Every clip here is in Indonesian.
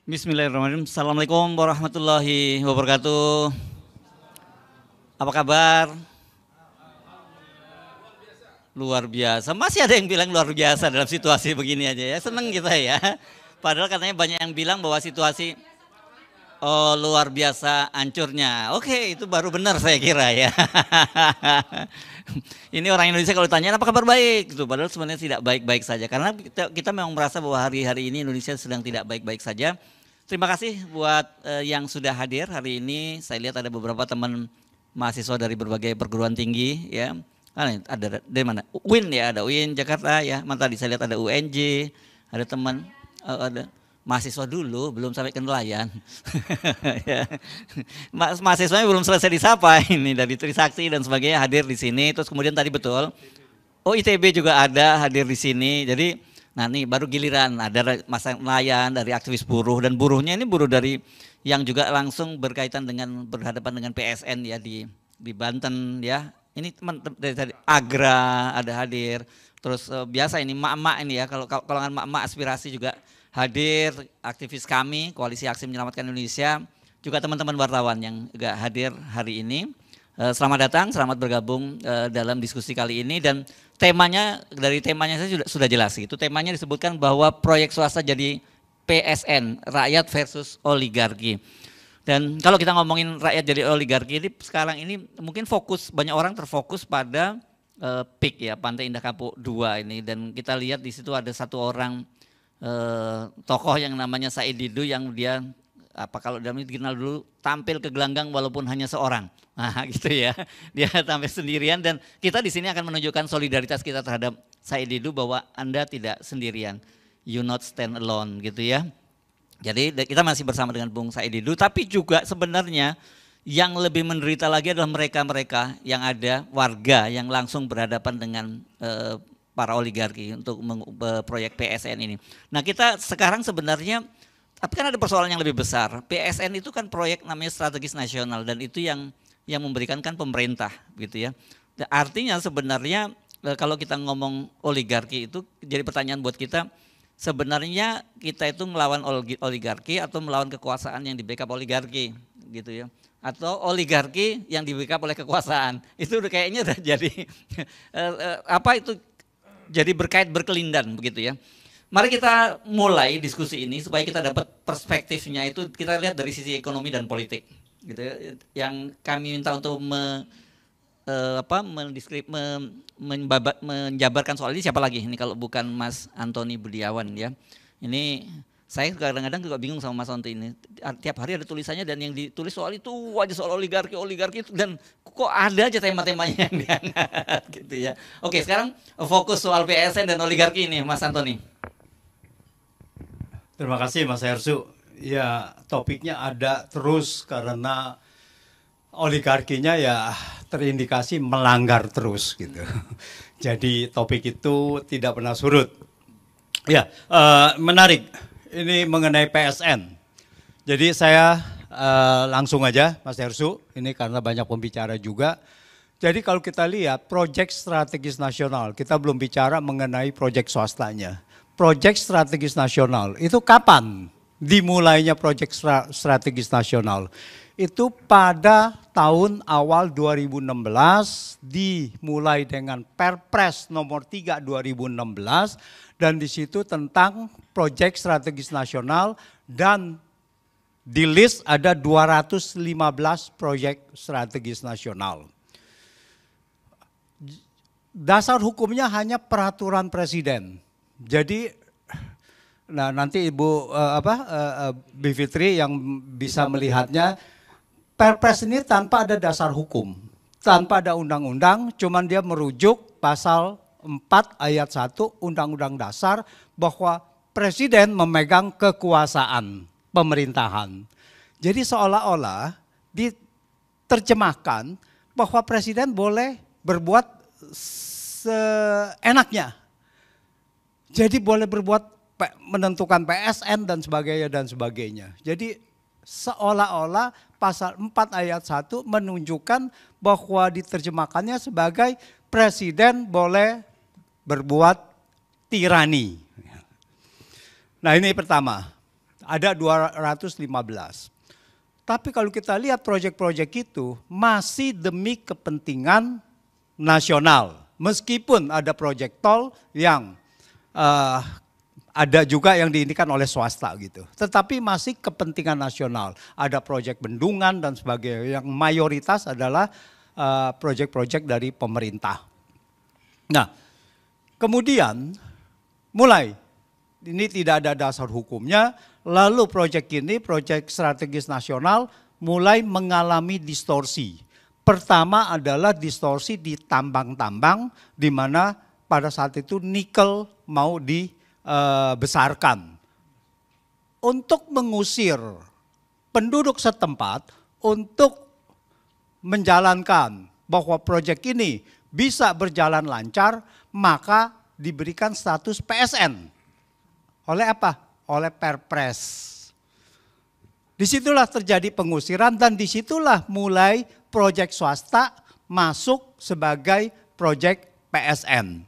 Bismillahirrahmanirrahim. Assalamualaikum warahmatullahi wabarakatuh. Apa kabar? Luar biasa. Masih ada yang bilang luar biasa dalam situasi begini aja ya. Seneng kita ya. Padahal katanya banyak yang bilang bahwa situasi luar biasa hancurnya. Oke, itu baru benar saya kira ya. Ini orang Indonesia kalau ditanya apa kabar baik, itu padahal sebenarnya tidak baik-baik saja. Karena kita memang merasa bahwa hari-hari ini Indonesia sedang tidak baik-baik saja. Terima kasih buat yang sudah hadir hari ini. Saya lihat ada beberapa teman mahasiswa dari berbagai perguruan tinggi ya. Ada dari mana? UIN ya, ada UIN Jakarta ya. Tadi saya lihat ada UNJ, ada teman ada mahasiswa dulu belum sampai ke nelayan. Ya. Mahasiswanya belum selesai disapa ini dari Trisakti dan sebagainya hadir di sini. Terus kemudian tadi betul, oh ITB juga ada hadir di sini. Jadi nah nih baru giliran ada masa nelayan dari aktivis buruh, dan buruhnya ini buruh dari yang juga langsung berkaitan dengan berhadapan dengan PSN ya di Banten ya. Ini teman dari tadi Agra ada hadir. Terus biasa ini mak-mak ini ya, kalau kalangan mak-mak aspirasi juga hadir, aktivis kami, Koalisi Aksi Menyelamatkan Indonesia, juga teman-teman wartawan yang juga hadir hari ini. Selamat datang, selamat bergabung dalam diskusi kali ini, dan dari temanya saya sudah jelas itu. Temanya disebutkan bahwa proyek swasta jadi PSN, rakyat versus oligarki. Dan kalau kita ngomongin rakyat jadi oligarki ini sekarang ini mungkin banyak orang terfokus pada PIK ya, Pantai Indah Kapuk 2 ini, dan kita lihat di situ ada satu orang tokoh yang namanya Said Didu yang dia kalau dalam dikenal dulu tampil ke gelanggang walaupun hanya seorang, nah gitu ya, dia tampil sendirian, dan kita di sini akan menunjukkan solidaritas kita terhadap Said Didu bahwa Anda tidak sendirian, you not stand alone gitu ya. Jadi kita masih bersama dengan Bung Said Didu, tapi juga sebenarnya yang lebih menderita lagi adalah mereka-mereka yang ada warga yang langsung berhadapan dengan para oligarki untuk proyek PSN ini. Nah kita sekarang sebenarnya, tapi kan ada persoalan yang lebih besar. PSN itu kan proyek namanya strategis nasional, dan itu yang memberikan kan pemerintah gitu ya. Artinya sebenarnya kalau kita ngomong oligarki itu jadi pertanyaan buat kita, sebenarnya kita itu melawan oligarki atau melawan kekuasaan yang di-backup oligarki gitu ya. Atau oligarki yang di-backup oleh kekuasaan. Itu kayaknya udah jadi jadi berkelindan begitu ya. Mari kita mulai diskusi ini supaya kita dapat perspektifnya itu, kita lihat dari sisi ekonomi dan politik gitu ya. Yang kami minta untuk menjabarkan soal ini siapa lagi ini kalau bukan Mas Antoni Budiawan ya. Ini saya kadang-kadang juga bingung sama Mas Antoni ini. Tiap hari ada tulisannya, dan yang ditulis soal itu aja soal oligarki itu, dan kok ada aja tema-temanya yang diangkat gitu ya. Oke, sekarang fokus soal PSN dan oligarki ini Mas Antoni. Terima kasih Mas Hersu. Ya, topiknya ada terus karena oligarkinya ya terindikasi melanggar terus gitu. Jadi topik itu tidak pernah surut. Ya, menarik. Ini mengenai PSN. Jadi saya langsung aja Mas Hersu, ini karena banyak pembicara juga. Jadi kalau kita lihat proyek strategis nasional, kita belum bicara mengenai proyek swastanya. Proyek strategis nasional itu kapan dimulainya proyek strategis nasional? Itu pada tahun awal 2016 dimulai dengan Perpres nomor 3 2016, dan di situ tentang proyek strategis nasional, dan di list ada 215 proyek strategis nasional. Dasar hukumnya hanya peraturan presiden. Jadi nah nanti Ibu Bivitri yang bisa melihatnya, Perpres ini tanpa ada dasar hukum, tanpa ada undang-undang, cuman dia merujuk pasal 4 ayat 1 Undang-Undang Dasar bahwa presiden memegang kekuasaan pemerintahan. Jadi seolah-olah diterjemahkan bahwa presiden boleh berbuat seenaknya. Jadi boleh berbuat menentukan PSN dan sebagainya. Jadi seolah-olah pasal 4 ayat 1 menunjukkan bahwa diterjemahkannya sebagai presiden boleh berbuat tirani. Nah ini pertama. ada 215. Tapi kalau kita lihat proyek-proyek itu masih demi kepentingan nasional. Meskipun ada proyek tol yang ada juga yang diindikan oleh swasta gitu. Tetapi masih kepentingan nasional. Ada proyek bendungan dan sebagainya. Yang mayoritas adalah proyek-proyek dari pemerintah. Nah, kemudian mulai, ini tidak ada dasar hukumnya, lalu proyek ini, proyek strategis nasional mulai mengalami distorsi. Pertama adalah distorsi di tambang-tambang, di mana pada saat itu nikel mau dibesarkan. Untuk mengusir penduduk setempat untuk menjalankan bahwa proyek ini bisa berjalan lancar, maka diberikan status PSN. Oleh apa? Oleh Perpres. Disitulah terjadi pengusiran dan disitulah mulai proyek swasta masuk sebagai proyek PSN.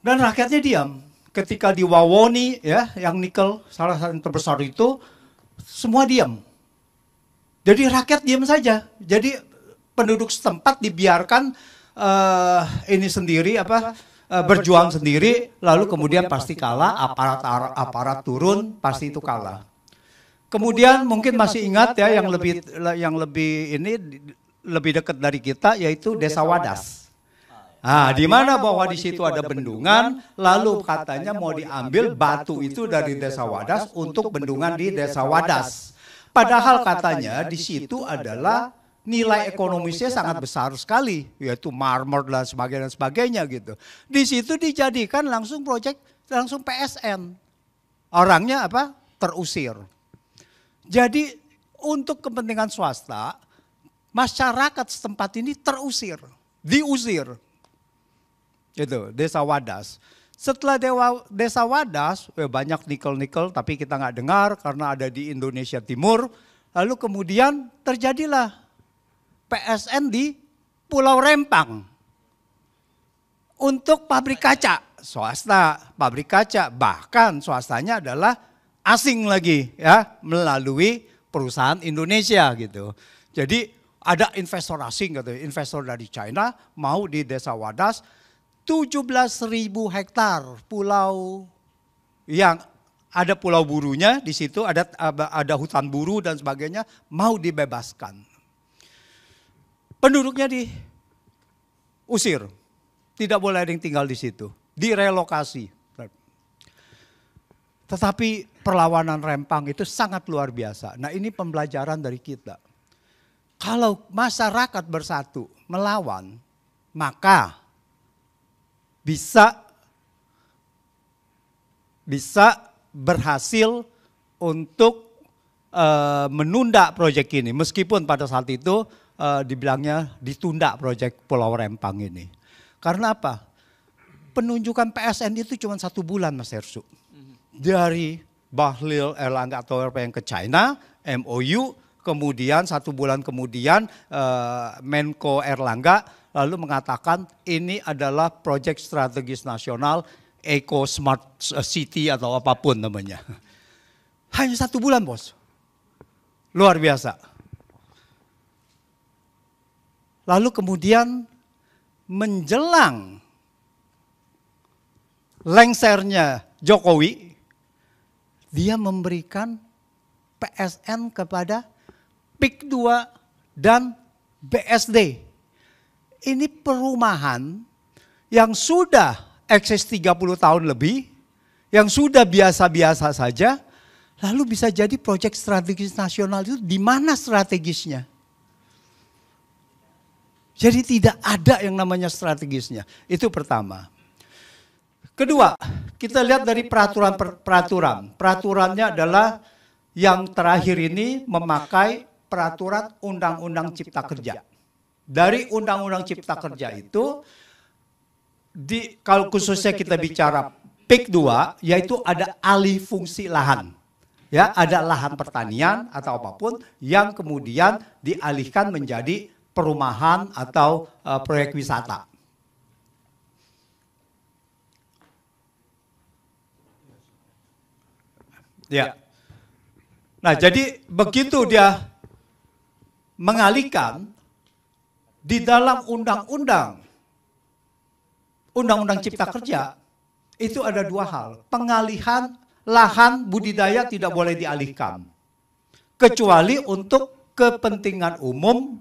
Dan rakyatnya diam. Ketika di Wawoni ya, yang nikel salah satu yang terbesar itu, semua diam. Jadi rakyat diam saja. Jadi penduduk setempat dibiarkan ini sendiri berjuang sendiri, lalu kemudian pasti kalah, aparat turun, pasti itu kalah. Kemudian mungkin masih ingat ya yang lebih dekat dari kita yaitu Desa Wadas. Nah, di mana bahwa di situ ada bendungan, lalu katanya mau diambil batu itu dari Desa Wadas untuk bendungan di Desa Wadas. Padahal katanya di situ adalah nilai ekonomisnya sangat besar sekali, yaitu marmer dan sebagainya gitu. Di situ dijadikan langsung proyek langsung PSN. Orangnya terusir. Jadi untuk kepentingan swasta, masyarakat setempat ini diusir. Itu Desa Wadas. Setelah Desa Wadas, banyak nikel-nikel tapi kita nggak dengar karena ada di Indonesia Timur. Lalu kemudian terjadilah PSN di Pulau Rempang. Untuk pabrik kaca, swasta, pabrik kaca, bahkan swastanya adalah asing lagi ya, melalui perusahaan Indonesia gitu. Jadi ada investor asing gitu, investor dari China mau di Desa Wadas 17.000 hektar pulau yang ada pulau burunya di situ, ada hutan buru dan sebagainya mau dibebaskan. Penduduknya diusir, tidak boleh ada yang tinggal di situ, direlokasi. Tetapi perlawanan Rempang itu sangat luar biasa. Nah, ini pembelajaran dari kita. Kalau masyarakat bersatu melawan, maka bisa berhasil untuk menunda proyek ini. Meskipun pada saat itu dibilangnya ditunda proyek Pulau Rempang ini. Karena apa? Penunjukan PSN itu cuma 1 bulan, Mas Hersu. Dari Bahlil Erlangga atau yang ke China, MOU, kemudian 1 bulan kemudian Menko Erlangga lalu mengatakan ini adalah proyek strategis nasional, Eco Smart City atau apapun namanya. Hanya 1 bulan, bos. Luar biasa. Lalu kemudian menjelang lengsernya Jokowi, dia memberikan PSN kepada PIK 2 dan BSD. Ini perumahan yang sudah eksis 30 tahun lebih, yang sudah biasa-biasa saja, lalu bisa jadi proyek strategis nasional. Itu di mana strategisnya? Jadi tidak ada yang namanya strategisnya. Itu pertama. Kedua, kita lihat dari peraturan. Peraturannya adalah yang terakhir ini memakai peraturan Undang-Undang Cipta Kerja. Dari Undang-Undang Cipta Kerja itu, kalau khususnya kita bicara PIK 2, yaitu ada alih fungsi lahan. Ya, ada lahan pertanian atau apapun yang kemudian dialihkan menjadi perumahan atau proyek wisata. Ya. Nah, jadi begitu dia mengalihkan di dalam undang-undang Cipta Kerja itu ada dua hal. Pengalihan lahan budidaya tidak boleh dialihkan kecuali untuk kepentingan umum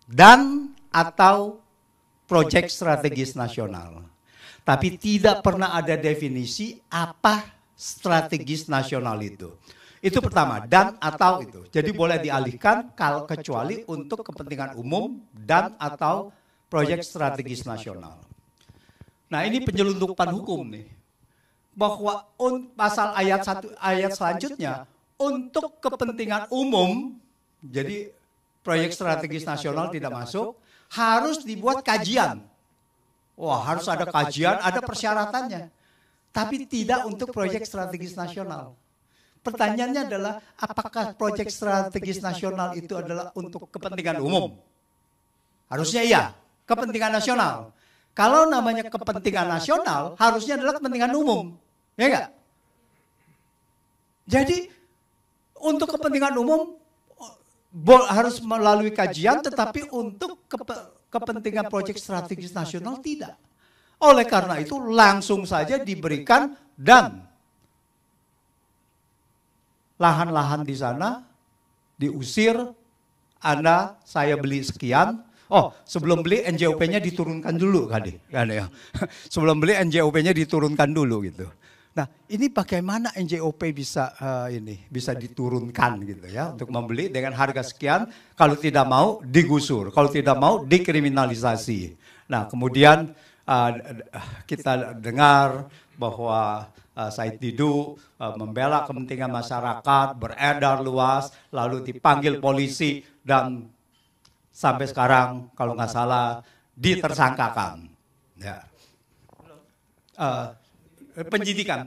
dan atau proyek strategis nasional. Tapi tidak pernah ada definisi apa strategis nasional itu. Itu pertama, dan atau itu. Jadi boleh dialihkan kalau kecuali untuk kepentingan umum dan atau proyek strategis nasional. Nah, ini penyelundupan hukum nih. Bahwa pasal ayat 1 ayat selanjutnya untuk kepentingan umum, jadi proyek strategis nasional tidak masuk, harus dibuat kajian. Wah, harus ada kajian, ada persyaratannya. Tapi tidak untuk proyek strategis nasional. Pertanyaannya adalah, apakah proyek strategis nasional itu adalah untuk kepentingan umum? Harusnya iya, kepentingan nasional. Kalau namanya kepentingan nasional, harusnya adalah kepentingan umum. Ya enggak? Jadi, untuk kepentingan umum harus melalui kajian, tetapi untuk kepentingan proyek strategis nasional tidak. Oleh karena itu, langsung saja diberikan dan lahan-lahan di sana diusir, Anda, saya beli sekian. Oh, sebelum beli NJOP-nya diturunkan dulu kan ya. Sebelum beli NJOP-nya diturunkan dulu gitu. Nah, ini bagaimana NJOP bisa diturunkan gitu ya untuk membeli dengan harga sekian, kalau tidak mau digusur, kalau tidak mau dikriminalisasi. Nah, kemudian kita dengar bahwa Said Didu membela kepentingan masyarakat, beredar luas, lalu dipanggil polisi dan sampai sekarang kalau nggak salah ditersangkakan. Ya. Penyidikan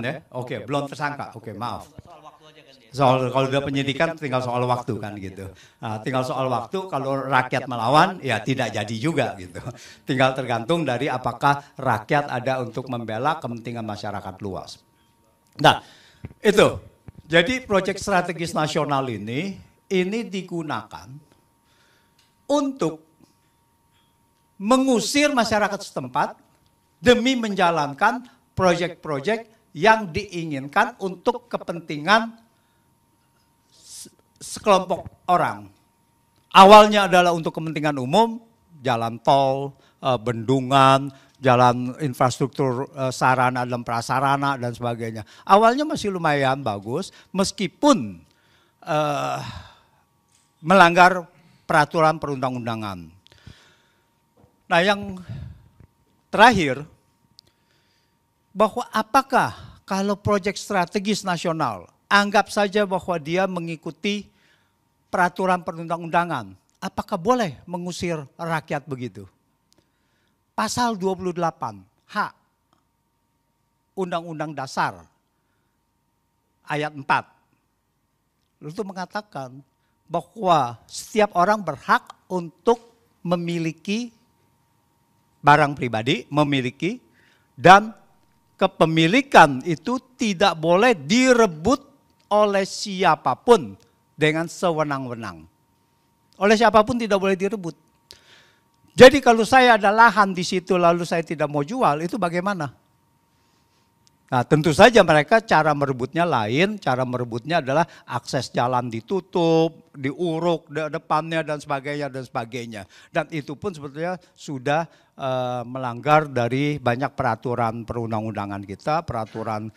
ya. Oke, belum tersangka. Oke, maaf. Soal kalau udah penyidikan tinggal soal waktu kan gitu. Nah, tinggal soal waktu, kalau rakyat melawan ya tidak jadi juga gitu. Tinggal tergantung dari apakah rakyat ada untuk membela kepentingan masyarakat luas. Nah, itu. Jadi proyek strategis nasional ini digunakan untuk mengusir masyarakat setempat demi menjalankan proyek-proyek yang diinginkan untuk kepentingan sekelompok orang. Awalnya adalah untuk kepentingan umum, jalan tol, bendungan, jalan infrastruktur sarana dan prasarana dan sebagainya. Awalnya masih lumayan bagus, meskipun melanggar peraturan perundang-undangan. Nah, yang terakhir, bahwa apakah kalau proyek strategis nasional, anggap saja bahwa dia mengikuti peraturan perundang-undangan, apakah boleh mengusir rakyat begitu? Pasal 28 H Undang-Undang Dasar ayat 4 itu mengatakan bahwa setiap orang berhak untuk memiliki barang pribadi, dan kepemilikan itu tidak boleh direbut oleh siapapun dengan sewenang-wenang. Oleh siapapun tidak boleh direbut. Jadi kalau saya ada lahan di situ lalu saya tidak mau jual, itu bagaimana? Nah, tentu saja mereka cara merebutnya lain, cara merebutnya adalah akses jalan ditutup, diuruk depannya dan sebagainya. Dan itu pun sebetulnya sudah melanggar dari banyak peraturan perundang-undangan kita, peraturan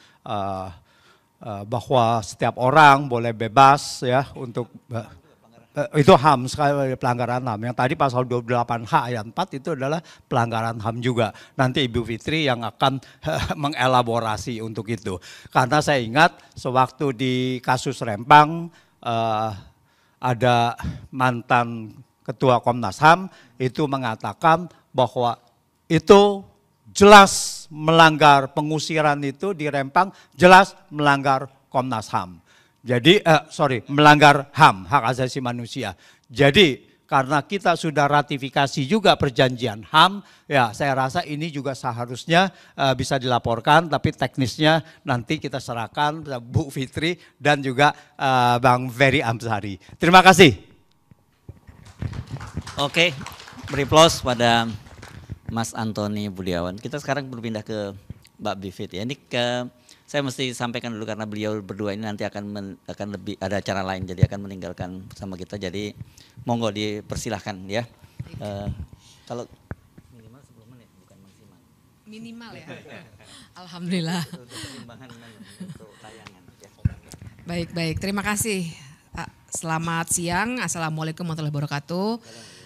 bahwa setiap orang boleh bebas ya untuk itu HAM, sekali pelanggaran HAM. Yang tadi pasal 28H ayat 4 itu adalah pelanggaran HAM juga. Nanti Ibu Fitri yang akan mengelaborasi untuk itu. Karena saya ingat sewaktu di kasus Rempang ada mantan Ketua Komnas HAM itu mengatakan bahwa itu jelas melanggar, pengusiran itu di Rempang jelas melanggar Komnas HAM. Jadi, melanggar HAM, hak asasi manusia. Jadi, karena kita sudah ratifikasi juga perjanjian HAM, ya saya rasa ini juga seharusnya bisa dilaporkan, tapi teknisnya nanti kita serahkan Bu Fitri dan juga Bang Ferry Amsari. Terima kasih. Oke, beri aplaus pada Mas Antoni Budiawan. Kita sekarang berpindah ke Mbak Bivit ya. Ini saya mesti sampaikan dulu karena beliau berdua ini nanti akan lebih ada acara lain, jadi akan meninggalkan sama kita. Jadi monggo dipersilahkan ya. Kalau minimal 10 menit bukan maksimal. Minimal ya. Alhamdulillah. Baik. Terima kasih. Selamat siang. Assalamualaikum warahmatullahi wabarakatuh.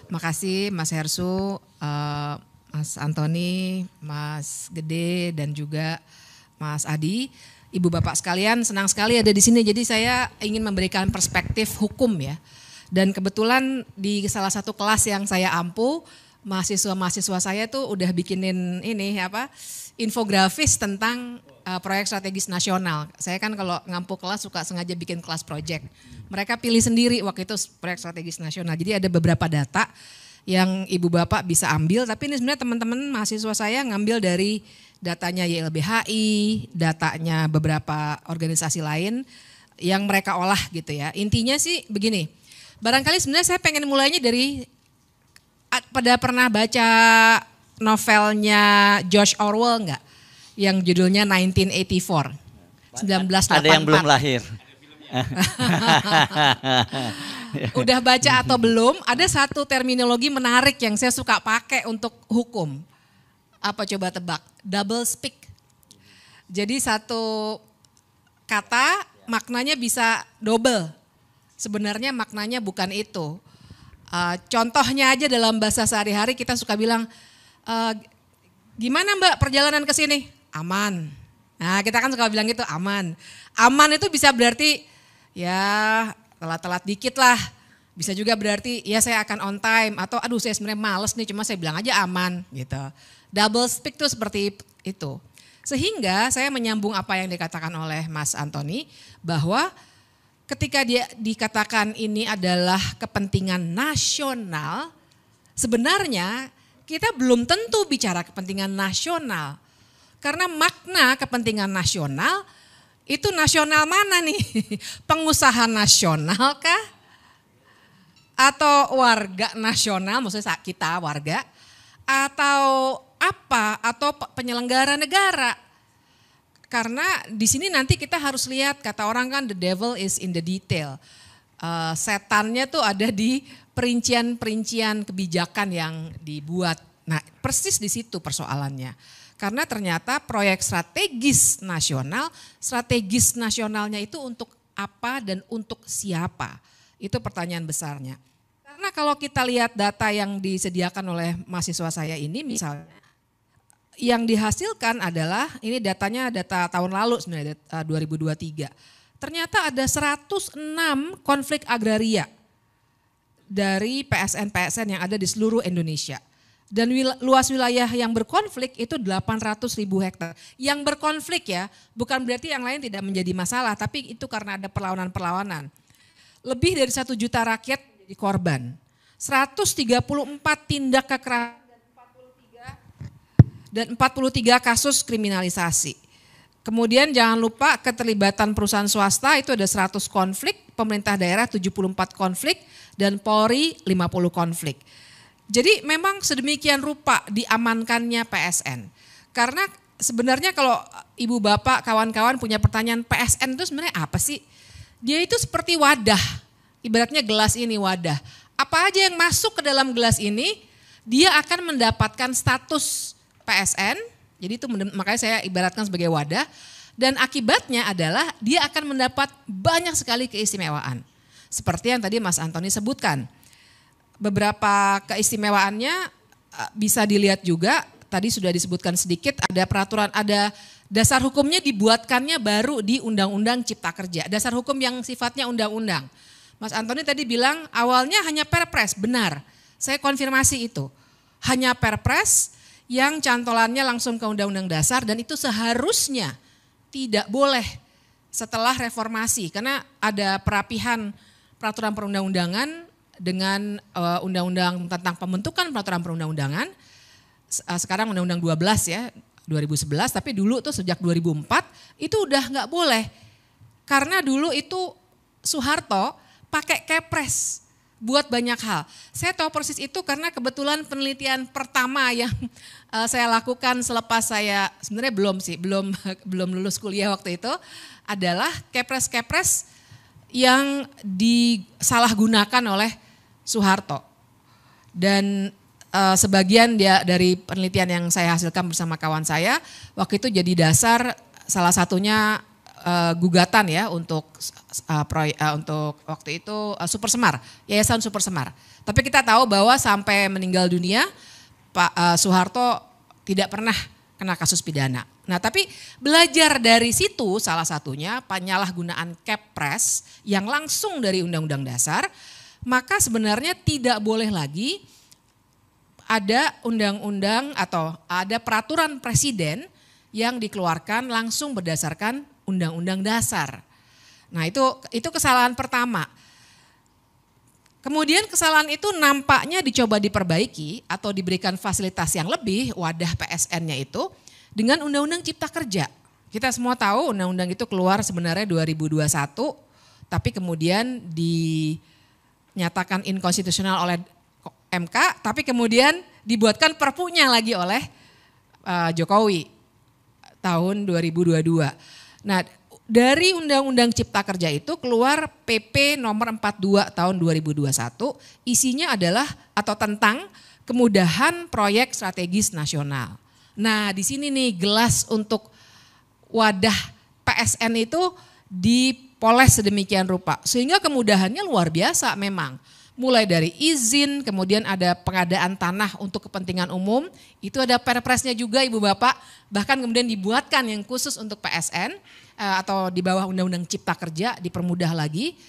Makasih Mas Hersu, Mas Antoni, Mas Gede dan juga Mas Adi, Ibu Bapak sekalian, senang sekali ada di sini. Jadi saya ingin memberikan perspektif hukum ya. Dan kebetulan di salah satu kelas yang saya ampu, mahasiswa-mahasiswa saya tuh udah bikinin infografis tentang proyek strategis nasional. Saya kan kalau ngampu kelas suka sengaja bikin kelas project. Mereka pilih sendiri waktu itu proyek strategis nasional. Jadi ada beberapa data yang Ibu Bapak bisa ambil, tapi ini sebenarnya teman-teman mahasiswa saya ngambil dari datanya YLBHI, datanya beberapa organisasi lain yang mereka olah gitu ya. Intinya sih begini, barangkali sebenarnya saya pengen mulainya dari, pada pernah baca novelnya George Orwell enggak? Yang judulnya 1984, 1984. Ada yang belum lahir. Udah baca atau belum? Ada satu terminologi menarik yang saya suka pakai untuk hukum. Apa coba tebak? Double speak. Jadi satu kata maknanya bisa double. Sebenarnya maknanya bukan itu. Contohnya aja dalam bahasa sehari-hari kita suka bilang, gimana Mbak perjalanan ke sini? Aman. Nah kita kan suka bilang gitu, aman. Aman itu bisa berarti ya telat-telat dikit lah. Bisa juga berarti ya saya akan on time atau aduh saya sebenarnya males nih cuma saya bilang aja aman gitu. Double speak tuh seperti itu. Sehingga saya menyambung apa yang dikatakan oleh Mas Antoni bahwa ketika dia dikatakan ini adalah kepentingan nasional, sebenarnya kita belum tentu bicara kepentingan nasional. Karena makna kepentingan nasional itu nasional mana nih? Pengusaha nasional kah? Atau warga nasional, maksudnya kita warga? Atau apa? Atau penyelenggara negara? Karena di sini nanti kita harus lihat, kata orang kan the devil is in the detail. Setannya tuh ada di perincian-perincian kebijakan yang dibuat. Nah persis di situ persoalannya. Karena ternyata proyek strategis nasionalnya itu untuk apa dan untuk siapa? Itu pertanyaan besarnya. Karena kalau kita lihat data yang disediakan oleh mahasiswa saya ini misalnya, yang dihasilkan adalah, ini datanya data tahun lalu sebenarnya 2023. Ternyata ada 106 konflik agraria dari PSN-PSN yang ada di seluruh Indonesia. Dan luas wilayah yang berkonflik itu 800.000 hektar. Yang berkonflik ya, bukan berarti yang lain tidak menjadi masalah, tapi itu karena ada perlawanan-perlawanan. Lebih dari 1 juta rakyat jadi korban. 134 tindak kekerasan dan 43 kasus kriminalisasi. Kemudian jangan lupa keterlibatan perusahaan swasta itu ada 100 konflik, pemerintah daerah 74 konflik, dan Polri 50 konflik. Jadi memang sedemikian rupa diamankannya PSN. Karena sebenarnya kalau ibu bapak kawan-kawan punya pertanyaan PSN itu sebenarnya apa sih? Dia itu seperti wadah, ibaratnya gelas ini wadah. Apa aja yang masuk ke dalam gelas ini dia akan mendapatkan status PSN, jadi itu makanya saya ibaratkan sebagai wadah, dan akibatnya adalah dia akan mendapat banyak sekali keistimewaan. Seperti yang tadi Mas Antoni sebutkan, beberapa keistimewaannya bisa dilihat juga, tadi sudah disebutkan sedikit, ada peraturan, ada dasar hukumnya dibuatkannya baru di Undang-Undang Cipta Kerja, dasar hukum yang sifatnya undang-undang. Mas Antoni tadi bilang awalnya hanya perpres, benar, saya konfirmasi itu, hanya perpres, yang cantolannya langsung ke Undang-Undang Dasar dan itu seharusnya tidak boleh setelah reformasi karena ada perapihan peraturan perundang-undangan dengan undang-undang tentang pembentukan peraturan perundang-undangan. Sekarang undang-undang 12 ya, 2011, tapi dulu tuh sejak 2004 itu udah nggak boleh. Karena dulu itu Soeharto pakai kepres buat banyak hal. Saya tahu persis itu karena kebetulan penelitian pertama yang saya lakukan selepas saya, sebenarnya belum lulus kuliah waktu itu, adalah kepres-kepres yang disalahgunakan oleh Soeharto. Dan sebagian dari penelitian yang saya hasilkan bersama kawan saya, waktu itu jadi dasar salah satunya gugatan ya untuk waktu itu Super Semar, Yayasan Super Semar. Tapi kita tahu bahwa sampai meninggal dunia Pak Soeharto tidak pernah kena kasus pidana. Nah, tapi belajar dari situ salah satunya penyalahgunaan kepres yang langsung dari Undang-Undang Dasar, maka sebenarnya tidak boleh lagi ada undang-undang atau ada peraturan presiden yang dikeluarkan langsung berdasarkan Undang-Undang Dasar. Nah, itu kesalahan pertama. Kemudian kesalahan itu nampaknya dicoba diperbaiki atau diberikan fasilitas yang lebih, wadah PSN-nya itu dengan Undang-Undang Cipta Kerja. Kita semua tahu undang-undang itu keluar sebenarnya 2021, tapi kemudian dinyatakan inkonstitusional oleh MK, tapi kemudian dibuatkan perpunya lagi oleh Jokowi tahun 2022. Nah, dari Undang-Undang Cipta Kerja itu keluar PP nomor 42 tahun 2021, isinya adalah atau tentang kemudahan proyek strategis nasional. Nah, di sini nih gelas untuk wadah PSN itu dipoles sedemikian rupa sehingga kemudahannya luar biasa memang. Mulai dari izin, kemudian ada pengadaan tanah untuk kepentingan umum, itu ada perpresnya juga Ibu Bapak, bahkan kemudian dibuatkan yang khusus untuk PSN atau di bawah Undang-Undang Cipta Kerja dipermudah lagi,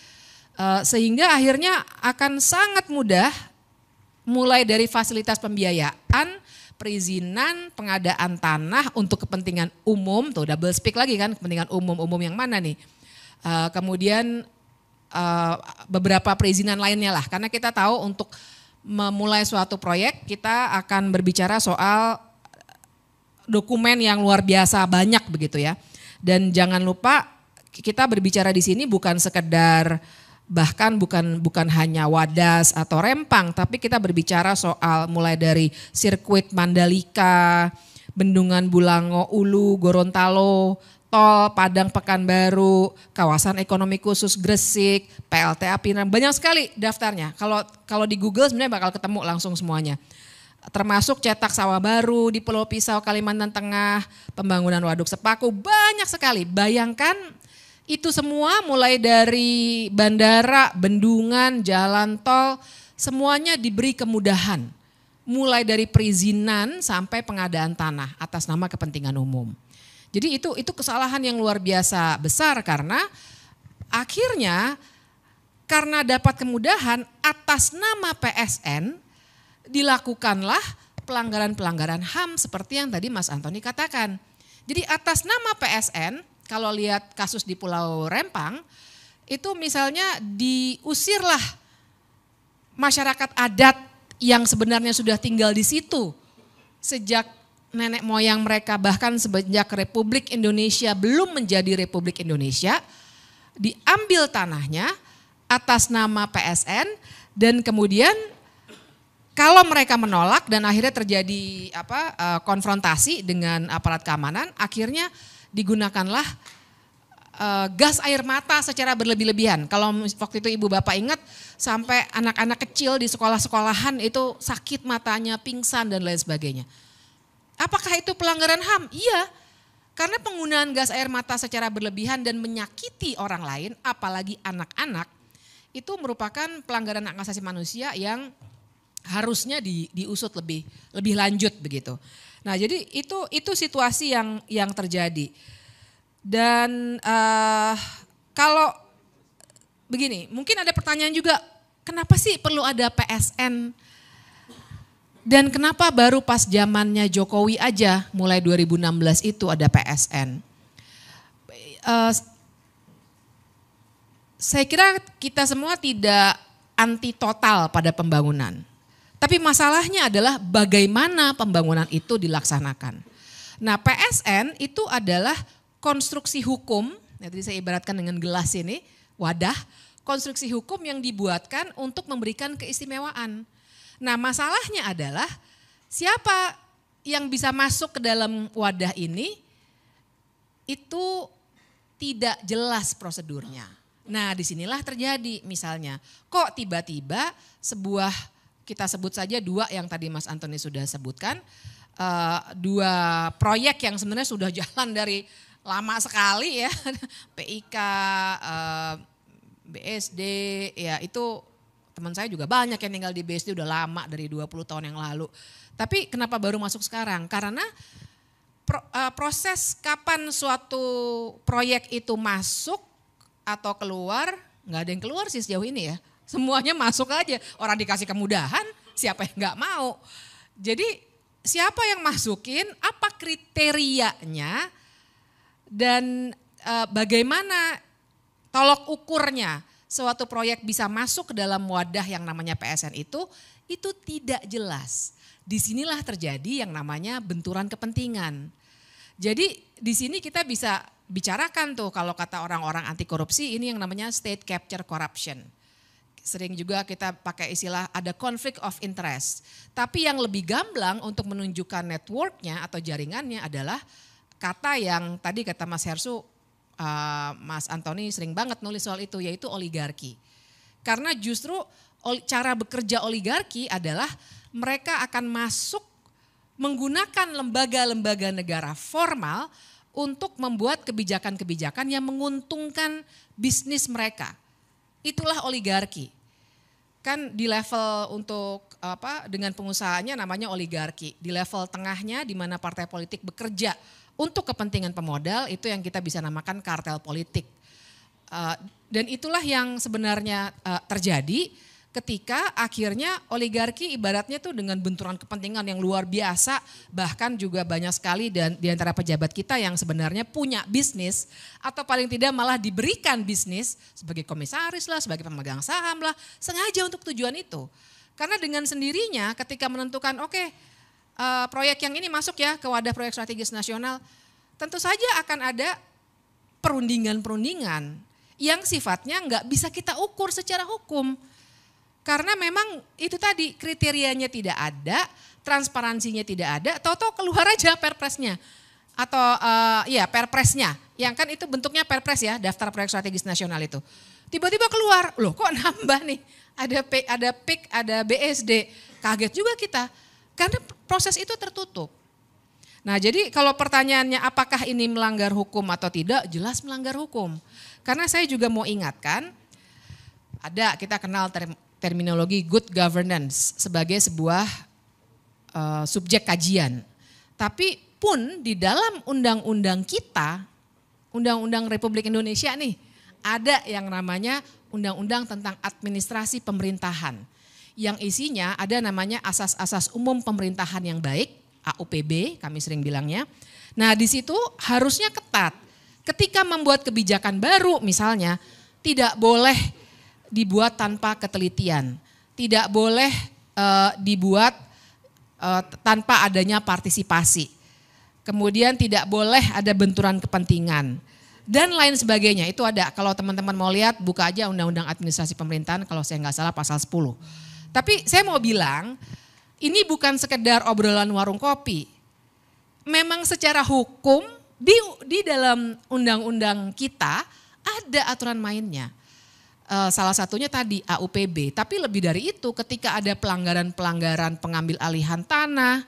sehingga akhirnya akan sangat mudah mulai dari fasilitas pembiayaan, perizinan, pengadaan tanah untuk kepentingan umum, tuh double speak lagi kan, kepentingan umum yang mana nih, kemudian beberapa perizinan lainnya lah, karena kita tahu untuk memulai suatu proyek kita akan berbicara soal dokumen yang luar biasa banyak begitu ya. Dan jangan lupa kita berbicara di sini bukan sekedar bahkan bukan hanya Wadas atau Rempang, tapi kita berbicara soal mulai dari sirkuit Mandalika, Bendungan Bulango Ulu, Gorontalo, tol Padang Pekanbaru, kawasan ekonomi khusus Gresik, PLTA Pinang, banyak sekali daftarnya. Kalau di Google sebenarnya bakal ketemu langsung semuanya. Termasuk cetak sawah baru di Pulau Pisau, Kalimantan Tengah, pembangunan waduk Sepaku, banyak sekali. Bayangkan itu semua mulai dari bandara, bendungan, jalan tol, semuanya diberi kemudahan. Mulai dari perizinan sampai pengadaan tanah atas nama kepentingan umum. Jadi itu kesalahan yang luar biasa besar karena akhirnya karena dapat kemudahan atas nama PSN dilakukanlah pelanggaran-pelanggaran HAM seperti yang tadi Mas Antoni katakan. Jadi atas nama PSN kalau lihat kasus di Pulau Rempang itu misalnya diusirlah masyarakat adat yang sebenarnya sudah tinggal di situ sejak nenek moyang mereka, bahkan sejak Republik Indonesia belum menjadi Republik Indonesia, diambil tanahnya atas nama PSN dan kemudian kalau mereka menolak dan akhirnya terjadi konfrontasi dengan aparat keamanan, akhirnya digunakanlah gas air mata secara berlebih-lebihan. Kalau waktu itu Ibu Bapak ingat sampai anak-anak kecil di sekolah-sekolahan itu sakit matanya, pingsan dan lain sebagainya. Apakah itu pelanggaran HAM? Iya, karena penggunaan gas air mata secara berlebihan dan menyakiti orang lain, apalagi anak-anak, itu merupakan pelanggaran hak asasi manusia yang harusnya diusut lebih lanjut begitu. Nah, jadi itu situasi yang terjadi. Dan kalau begini, mungkin ada pertanyaan juga, kenapa sih perlu ada PSN? Dan kenapa baru pas zamannya Jokowi aja mulai 2016 itu ada PSN? Saya kira kita semua tidak anti total pada pembangunan. Tapi masalahnya adalah bagaimana pembangunan itu dilaksanakan. Nah, PSN itu adalah konstruksi hukum, jadi saya ibaratkan dengan gelas ini, wadah, konstruksi hukum yang dibuatkan untuk memberikan keistimewaan. Nah, masalahnya adalah siapa yang bisa masuk ke dalam wadah ini itu tidak jelas prosedurnya. Nah, disinilah terjadi misalnya, kok tiba-tiba sebuah, kita sebut saja 2 yang tadi Mas Antoni sudah sebutkan, 2 proyek yang sebenarnya sudah jalan dari lama sekali ya, PIK, BSD, ya itu teman saya juga banyak yang tinggal di BSD udah lama dari 20 tahun yang lalu. Tapi kenapa baru masuk sekarang? Karena proses kapan suatu proyek itu masuk atau keluar, nggak ada yang keluar sih sejauh ini ya. Semuanya masuk aja, orang dikasih kemudahan, siapa yang nggak mau. Jadi siapa yang masukin, apa kriterianya, dan bagaimana tolok ukurnya suatu proyek bisa masuk ke dalam wadah yang namanya PSN itu tidak jelas. Disinilah terjadi yang namanya benturan kepentingan. Jadi di sini kita bisa bicarakan tuh kalau kata orang-orang anti korupsi ini yang namanya state capture corruption. Sering juga kita pakai istilah ada conflict of interest. Tapi yang lebih gamblang untuk menunjukkan networknya atau jaringannya adalah kata yang tadi kata Mas Hersu, Mas Antoni sering banget nulis soal itu, yaitu oligarki. Karena justru cara bekerja oligarki adalah mereka akan masuk menggunakan lembaga-lembaga negara formal untuk membuat kebijakan-kebijakan yang menguntungkan bisnis mereka. Itulah oligarki. Kan di level untuk dengan pengusahanya namanya oligarki. Di level tengahnya di mana partai politik bekerja untuk kepentingan pemodal itu yang kita bisa namakan kartel politik. Dan itulah yang sebenarnya terjadi ketika akhirnya oligarki ibaratnya tuh dengan benturan kepentingan yang luar biasa, bahkan juga banyak sekali dan di antara pejabat kita yang sebenarnya punya bisnis atau paling tidak malah diberikan bisnis sebagai komisaris lah, sebagai pemegang saham lah, sengaja untuk tujuan itu. Karena dengan sendirinya ketika menentukan proyek yang ini masuk ya ke wadah proyek strategis nasional, tentu saja akan ada perundingan-perundingan yang sifatnya nggak bisa kita ukur secara hukum. Karena memang itu tadi kriterianya tidak ada, transparansinya tidak ada, tahu-tahu keluar aja perpresnya. Atau perpresnya, yang kan itu bentuknya perpres ya, daftar proyek strategis nasional itu. Tiba-tiba keluar, loh kok nambah nih, ada PIK, ada BSD, kaget juga kita. Karena proses itu tertutup. Nah jadi kalau pertanyaannya apakah ini melanggar hukum atau tidak, jelas melanggar hukum. Karena saya juga mau ingatkan, kita kenal terminologi good governance sebagai sebuah subjek kajian. Tapi pun di dalam undang-undang kita, Undang-Undang Republik Indonesia nih, ada yang namanya Undang-Undang tentang Administrasi Pemerintahan. Yang isinya ada namanya asas-asas umum pemerintahan yang baik, AUPB kami sering bilangnya. Nah di situ harusnya ketat. Ketika membuat kebijakan baru misalnya, tidak boleh dibuat tanpa ketelitian, tidak boleh dibuat tanpa adanya partisipasi, kemudian tidak boleh ada benturan kepentingan, dan lain sebagainya. Itu ada, kalau teman-teman mau lihat buka aja Undang-Undang Administrasi Pemerintahan kalau saya nggak salah pasal 10. Tapi saya mau bilang ini bukan sekedar obrolan warung kopi. Memang secara hukum di dalam undang-undang kita ada aturan mainnya. Salah satunya tadi AUPB, tapi lebih dari itu ketika ada pelanggaran-pelanggaran pengambil alihan tanah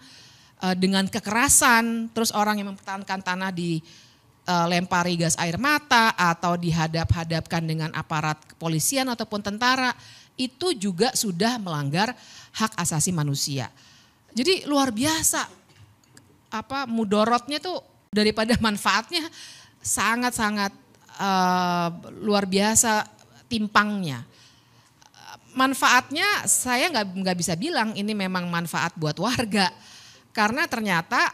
dengan kekerasan, terus orang yang mempertahankan tanah dilempari gas air mata atau dihadap-hadapkan dengan aparat kepolisian ataupun tentara, itu juga sudah melanggar hak asasi manusia. Jadi luar biasa mudorotnya tuh daripada manfaatnya sangat-sangat luar biasa timpangnya. Manfaatnya saya nggak bisa bilang ini memang manfaat buat warga, karena ternyata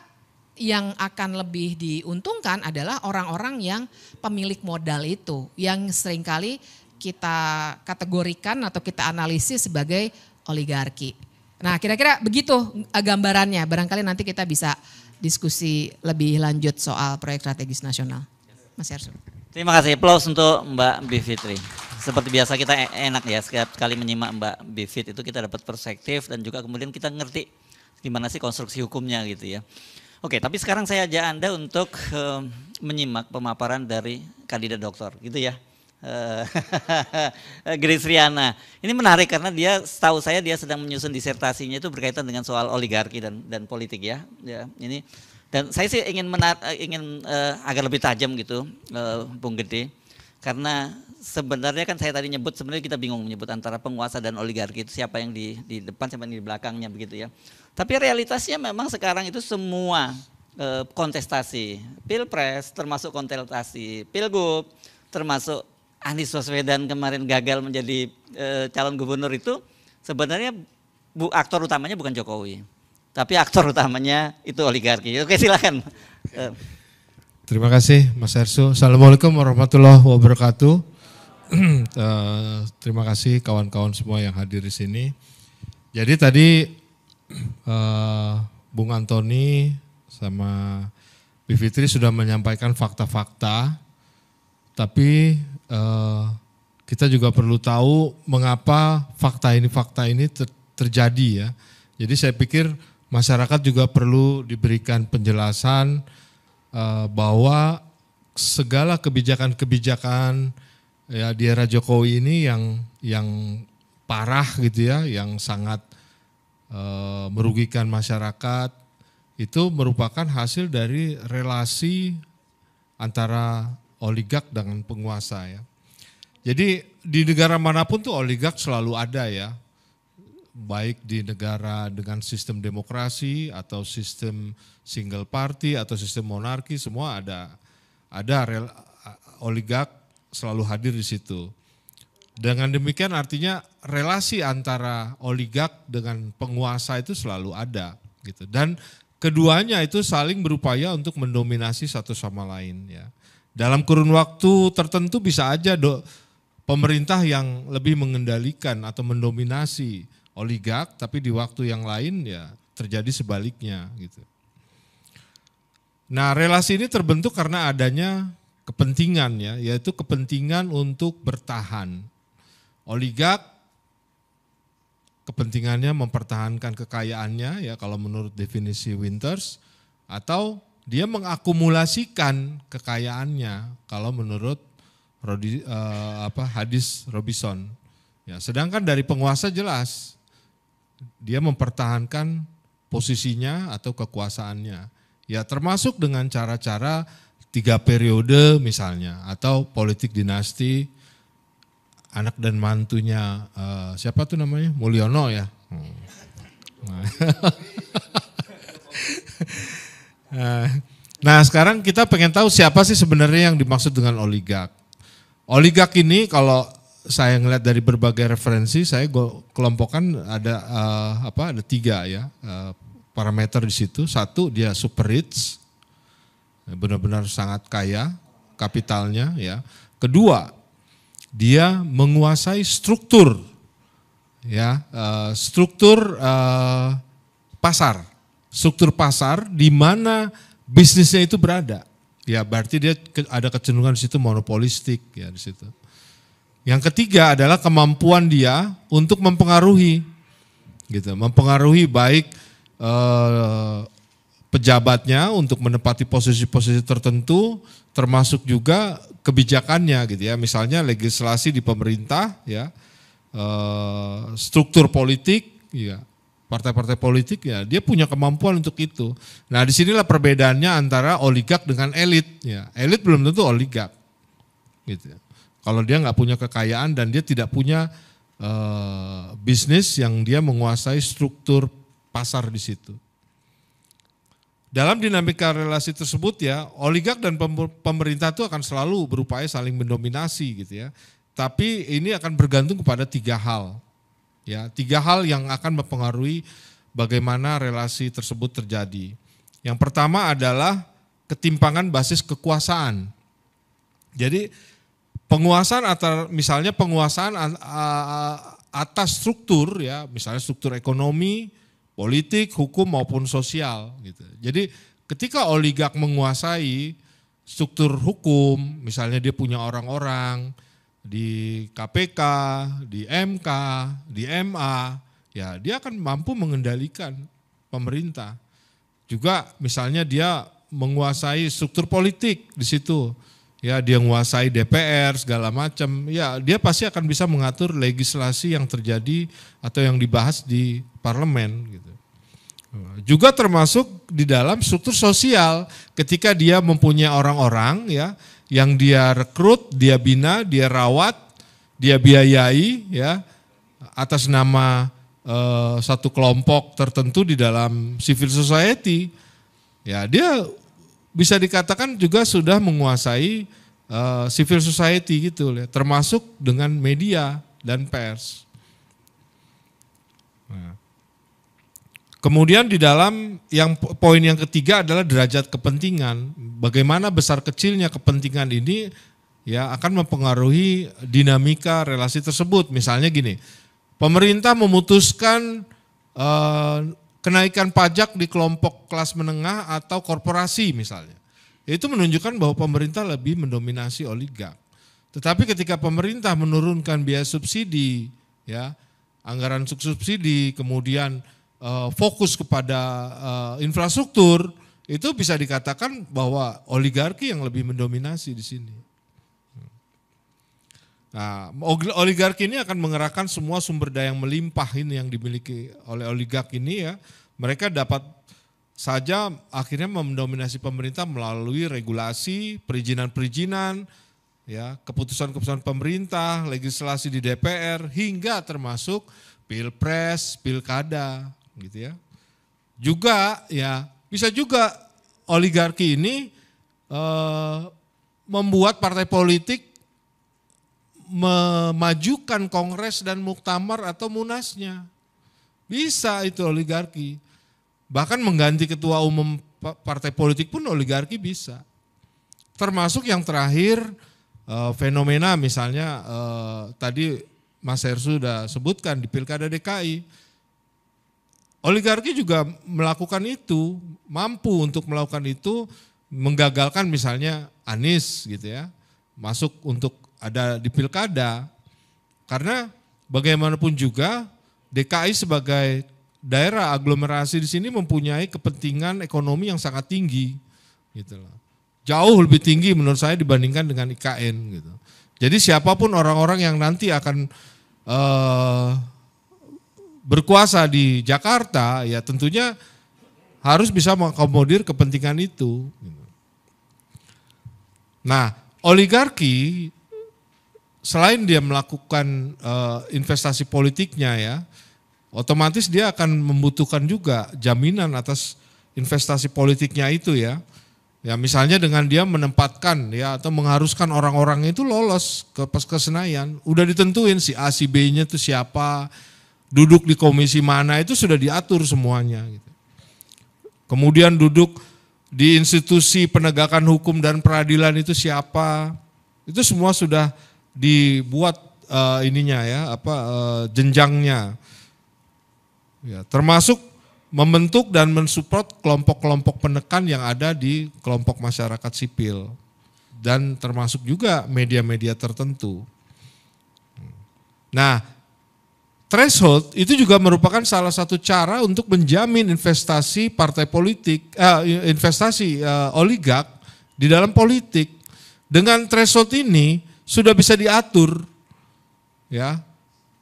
yang akan lebih diuntungkan adalah orang-orang yang pemilik modal itu, yang seringkali kita kategorikan atau kita analisis sebagai oligarki. Nah, kira-kira begitu gambarannya. Barangkali nanti kita bisa diskusi lebih lanjut soal proyek strategis nasional. Mas Yarso. Terima kasih, applause untuk Mbak Bivitri. Seperti biasa kita enak ya, setiap kali menyimak Mbak Bivit itu kita dapat perspektif dan juga kemudian kita ngerti gimana sih konstruksi hukumnya gitu ya. Oke, tapi sekarang saya ajak Anda untuk menyimak pemaparan dari kandidat doktor gitu ya. Grace Riana. Ini menarik karena dia, setahu saya dia sedang menyusun disertasinya itu berkaitan dengan soal oligarki dan politik ya. Ini dan saya sih ingin agar lebih tajam gitu, Bung Gede, karena sebenarnya kan saya tadi nyebut sebenarnya kita bingung menyebut antara penguasa dan oligarki itu siapa yang di depan siapa yang di belakangnya begitu ya. Tapi realitasnya memang sekarang itu semua kontestasi pilpres termasuk kontestasi pilgub termasuk Anies Baswedan kemarin gagal menjadi calon gubernur itu sebenarnya aktor utamanya bukan Jokowi, tapi aktor utamanya itu oligarki. Oke, silakan. Terima kasih Mas Yarso. Assalamualaikum warahmatullahi wabarakatuh. Terima kasih kawan-kawan semua yang hadir di sini. Jadi tadi Bung Antoni sama Bivitri sudah menyampaikan fakta-fakta, tapi kita juga perlu tahu mengapa fakta ini terjadi ya. Jadi saya pikir masyarakat juga perlu diberikan penjelasan bahwa segala kebijakan-kebijakan ya di era Jokowi ini yang parah gitu ya, yang sangat merugikan masyarakat, itu merupakan hasil dari relasi antara oligark dengan penguasa ya. Jadi di negara manapun tuh oligark selalu ada ya, baik di negara dengan sistem demokrasi atau sistem single party atau sistem monarki, semua ada oligark selalu hadir di situ. Dengan demikian artinya relasi antara oligark dengan penguasa itu selalu ada gitu. Dan keduanya itu saling berupaya untuk mendominasi satu sama lain ya. Dalam kurun waktu tertentu bisa aja pemerintah yang lebih mengendalikan atau mendominasi oligark, tapi di waktu yang lain ya terjadi sebaliknya gitu. Nah, relasi ini terbentuk karena adanya kepentingan ya, yaitu kepentingan untuk bertahan. Oligark kepentingannya mempertahankan kekayaannya ya kalau menurut definisi Winters, atau dia mengakumulasikan kekayaannya kalau menurut hadis Robinson. Ya, sedangkan dari penguasa jelas dia mempertahankan posisinya atau kekuasaannya. Ya termasuk dengan cara-cara 3 periode misalnya, atau politik dinasti, anak dan mantunya siapa tuh namanya? Mulyono ya. Nah sekarang kita pengen tahu siapa sih sebenarnya yang dimaksud dengan oligark. Oligark ini kalau saya ngeliat dari berbagai referensi, saya kelompokkan ada 3 ya parameter di situ. Satu, dia super rich, benar-benar sangat kaya kapitalnya ya. Kedua, dia menguasai struktur ya, struktur pasar di mana bisnisnya itu berada. Ya berarti dia ada kecenderungan di situ monopolistik ya di situ. Yang ketiga adalah kemampuan dia untuk mempengaruhi gitu, mempengaruhi baik pejabatnya untuk menempati posisi-posisi tertentu, termasuk juga kebijakannya gitu ya. Misalnya legislasi di pemerintah ya, struktur politik ya. Partai-partai politik ya, dia punya kemampuan untuk itu. Nah disinilah perbedaannya antara oligark dengan elit. Ya. Elit belum tentu oligark. Gitu. Kalau dia nggak punya kekayaan dan dia tidak punya bisnis yang dia menguasai struktur pasar di situ. Dalam dinamika relasi tersebut ya, oligark dan pemerintah itu akan selalu berupaya saling mendominasi gitu ya. Tapi ini akan bergantung kepada 3 hal. Ya, 3 hal yang akan mempengaruhi bagaimana relasi tersebut terjadi. Yang pertama adalah ketimpangan basis kekuasaan. Jadi penguasaan misalnya penguasaan atas struktur ya, misalnya struktur ekonomi, politik, hukum maupun sosial gitu. Jadi ketika oligark menguasai struktur hukum, misalnya dia punya orang-orang di KPK, di MK, di MA, ya dia akan mampu mengendalikan pemerintah. Juga misalnya dia menguasai struktur politik di situ. Ya, dia menguasai DPR segala macam. Ya, dia pasti akan bisa mengatur legislasi yang terjadi atau yang dibahas di parlemen gitu. Juga termasuk di dalam struktur sosial ketika dia mempunyai orang-orang ya yang dia rekrut, dia bina, dia rawat, dia biayai ya atas nama satu kelompok tertentu di dalam civil society. Ya, dia bisa dikatakan juga sudah menguasai civil society gitu ya, termasuk dengan media dan pers. Nah. Kemudian di dalam poin yang ketiga adalah derajat kepentingan. Bagaimana besar kecilnya kepentingan ini ya akan mempengaruhi dinamika relasi tersebut. Misalnya gini, pemerintah memutuskan kenaikan pajak di kelompok kelas menengah atau korporasi misalnya. Itu menunjukkan bahwa pemerintah lebih mendominasi oligark. Tetapi ketika pemerintah menurunkan biaya subsidi, ya anggaran subsidi, kemudian fokus kepada infrastruktur, itu bisa dikatakan bahwa oligarki yang lebih mendominasi di sini. Nah, oligarki ini akan mengerahkan semua sumber daya yang melimpah ini yang dimiliki oleh oligark ini ya. Mereka dapat saja akhirnya mendominasi pemerintah melalui regulasi, perizinan-perizinan, ya, keputusan-keputusan pemerintah, legislasi di DPR, hingga termasuk pilpres, pilkada, gitu ya. Juga ya bisa juga oligarki ini membuat partai politik memajukan kongres dan muktamar atau munasnya. Bisa itu oligarki. Bahkan mengganti ketua umum partai politik pun oligarki bisa. Termasuk yang terakhir fenomena misalnya tadi Mas Heru sudah sebutkan di Pilkada DKI. Oligarki juga melakukan itu, mampu untuk melakukan itu, menggagalkan misalnya Anies gitu ya, masuk untuk ada di Pilkada. Karena bagaimanapun juga DKI sebagai daerah aglomerasi di sini mempunyai kepentingan ekonomi yang sangat tinggi, gitu loh. Jauh lebih tinggi menurut saya dibandingkan dengan IKN, gitu. Jadi siapapun orang-orang yang nanti akan berkuasa di Jakarta, ya tentunya harus bisa mengakomodir kepentingan itu. Nah, oligarki selain dia melakukan investasi politiknya ya, otomatis dia akan membutuhkan juga jaminan atas investasi politiknya itu ya. Ya misalnya dengan dia menempatkan ya atau mengharuskan orang-orang itu lolos ke Senayan. Udah ditentuin si A, si B-nya itu siapa, duduk di komisi mana itu sudah diatur semuanya. Gitu. Kemudian duduk di institusi penegakan hukum dan peradilan itu siapa, itu semua sudah dibuat jenjangnya. Ya, termasuk membentuk dan mensupport kelompok-kelompok penekan yang ada di kelompok masyarakat sipil dan termasuk juga media-media tertentu. Nah, threshold itu juga merupakan salah satu cara untuk menjamin investasi partai politik, oligark di dalam politik. Dengan threshold ini sudah bisa diatur, ya.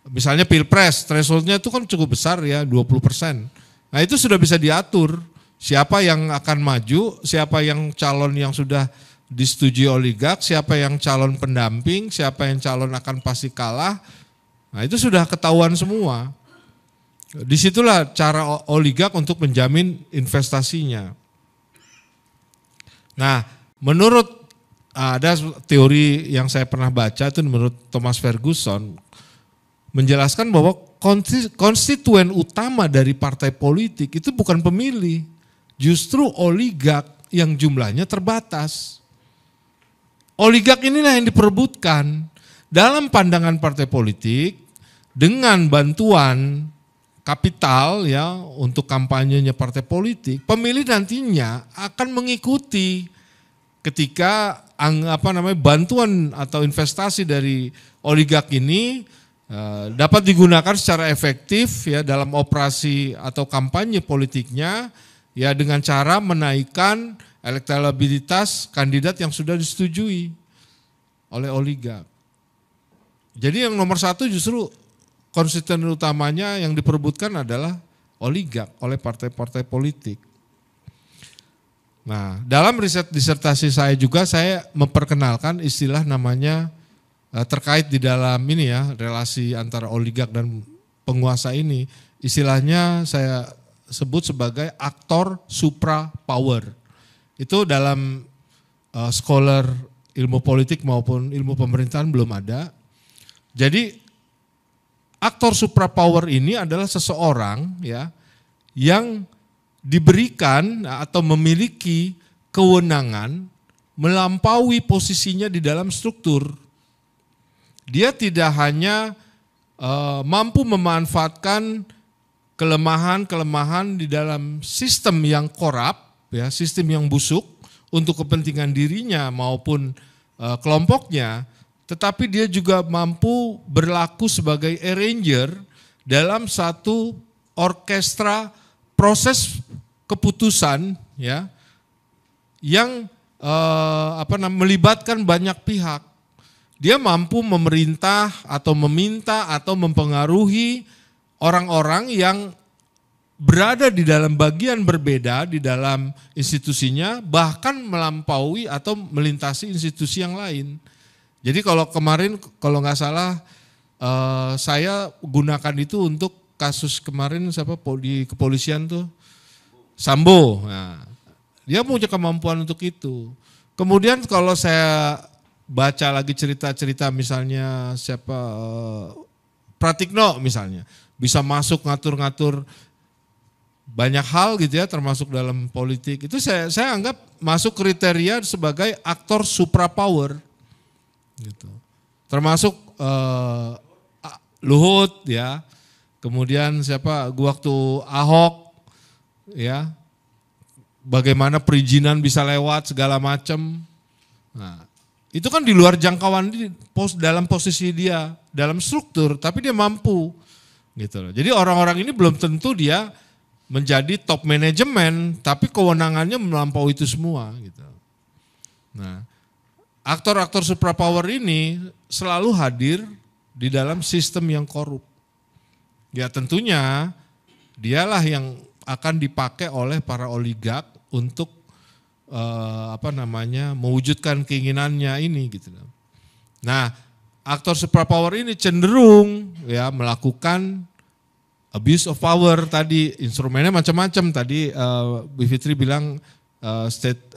Misalnya pilpres, thresholdnya itu kan cukup besar ya, 20%. Nah itu sudah bisa diatur, siapa yang akan maju, siapa yang calon yang sudah disetujui oligark, siapa yang calon pendamping, siapa yang calon akan pasti kalah. Nah itu sudah ketahuan semua. Disitulah cara oligark untuk menjamin investasinya. Nah menurut, ada teori yang saya pernah baca itu menurut Thomas Ferguson, menjelaskan bahwa konstituen utama dari partai politik itu bukan pemilih, justru oligark yang jumlahnya terbatas. Oligak inilah yang diperebutkan dalam pandangan partai politik dengan bantuan kapital ya untuk kampanyenya partai politik. Pemilih nantinya akan mengikuti ketika bantuan atau investasi dari oligak ini dapat digunakan secara efektif ya dalam operasi atau kampanye politiknya ya dengan cara menaikkan elektabilitas kandidat yang sudah disetujui oleh oligak. Jadi yang nomor satu justru konstituen utamanya yang diperebutkan adalah oligak oleh partai-partai politik. Nah, dalam riset disertasi saya juga saya memperkenalkan istilah namanya terkait di dalam ini ya relasi antara oligak dan penguasa ini, istilahnya saya sebut sebagai aktor supra power. Itu dalam scholar ilmu politik maupun ilmu pemerintahan belum ada. Jadi aktor supra power ini adalah seseorang ya yang diberikan atau memiliki kewenangan melampaui posisinya di dalam struktur. Dia tidak hanya mampu memanfaatkan kelemahan-kelemahan di dalam sistem yang korup, ya, sistem yang busuk untuk kepentingan dirinya maupun kelompoknya, tetapi dia juga mampu berlaku sebagai arranger dalam satu orkestra proses keputusan, ya, yang melibatkan banyak pihak. Dia mampu memerintah atau meminta atau mempengaruhi orang-orang yang berada di dalam bagian berbeda di dalam institusinya, bahkan melampaui atau melintasi institusi yang lain. Jadi kalau kemarin, kalau nggak salah, saya gunakan itu untuk kasus kemarin siapa di kepolisian tuh, Sambo. Nah, dia punya kemampuan untuk itu. Kemudian kalau saya baca lagi cerita-cerita misalnya siapa Pratikno misalnya bisa masuk ngatur-ngatur banyak hal gitu ya termasuk dalam politik. Itu saya anggap masuk kriteria sebagai aktor supra power gitu. Termasuk Luhut ya. Kemudian siapa waktu Ahok ya. Bagaimana perizinan bisa lewat segala macam. Nah, itu kan di luar jangkauan dalam posisi dia, dalam struktur, tapi dia mampu gitu loh. Jadi orang-orang ini belum tentu dia menjadi top manajemen, tapi kewenangannya melampaui itu semua gitu. Nah, aktor-aktor suprapower ini selalu hadir di dalam sistem yang korup. Ya tentunya dialah yang akan dipakai oleh para oligak untuk mewujudkan keinginannya ini gitu. Nah, aktor suprapower ini cenderung ya melakukan abuse of power tadi, instrumennya macam-macam tadi Bu Fitri bilang state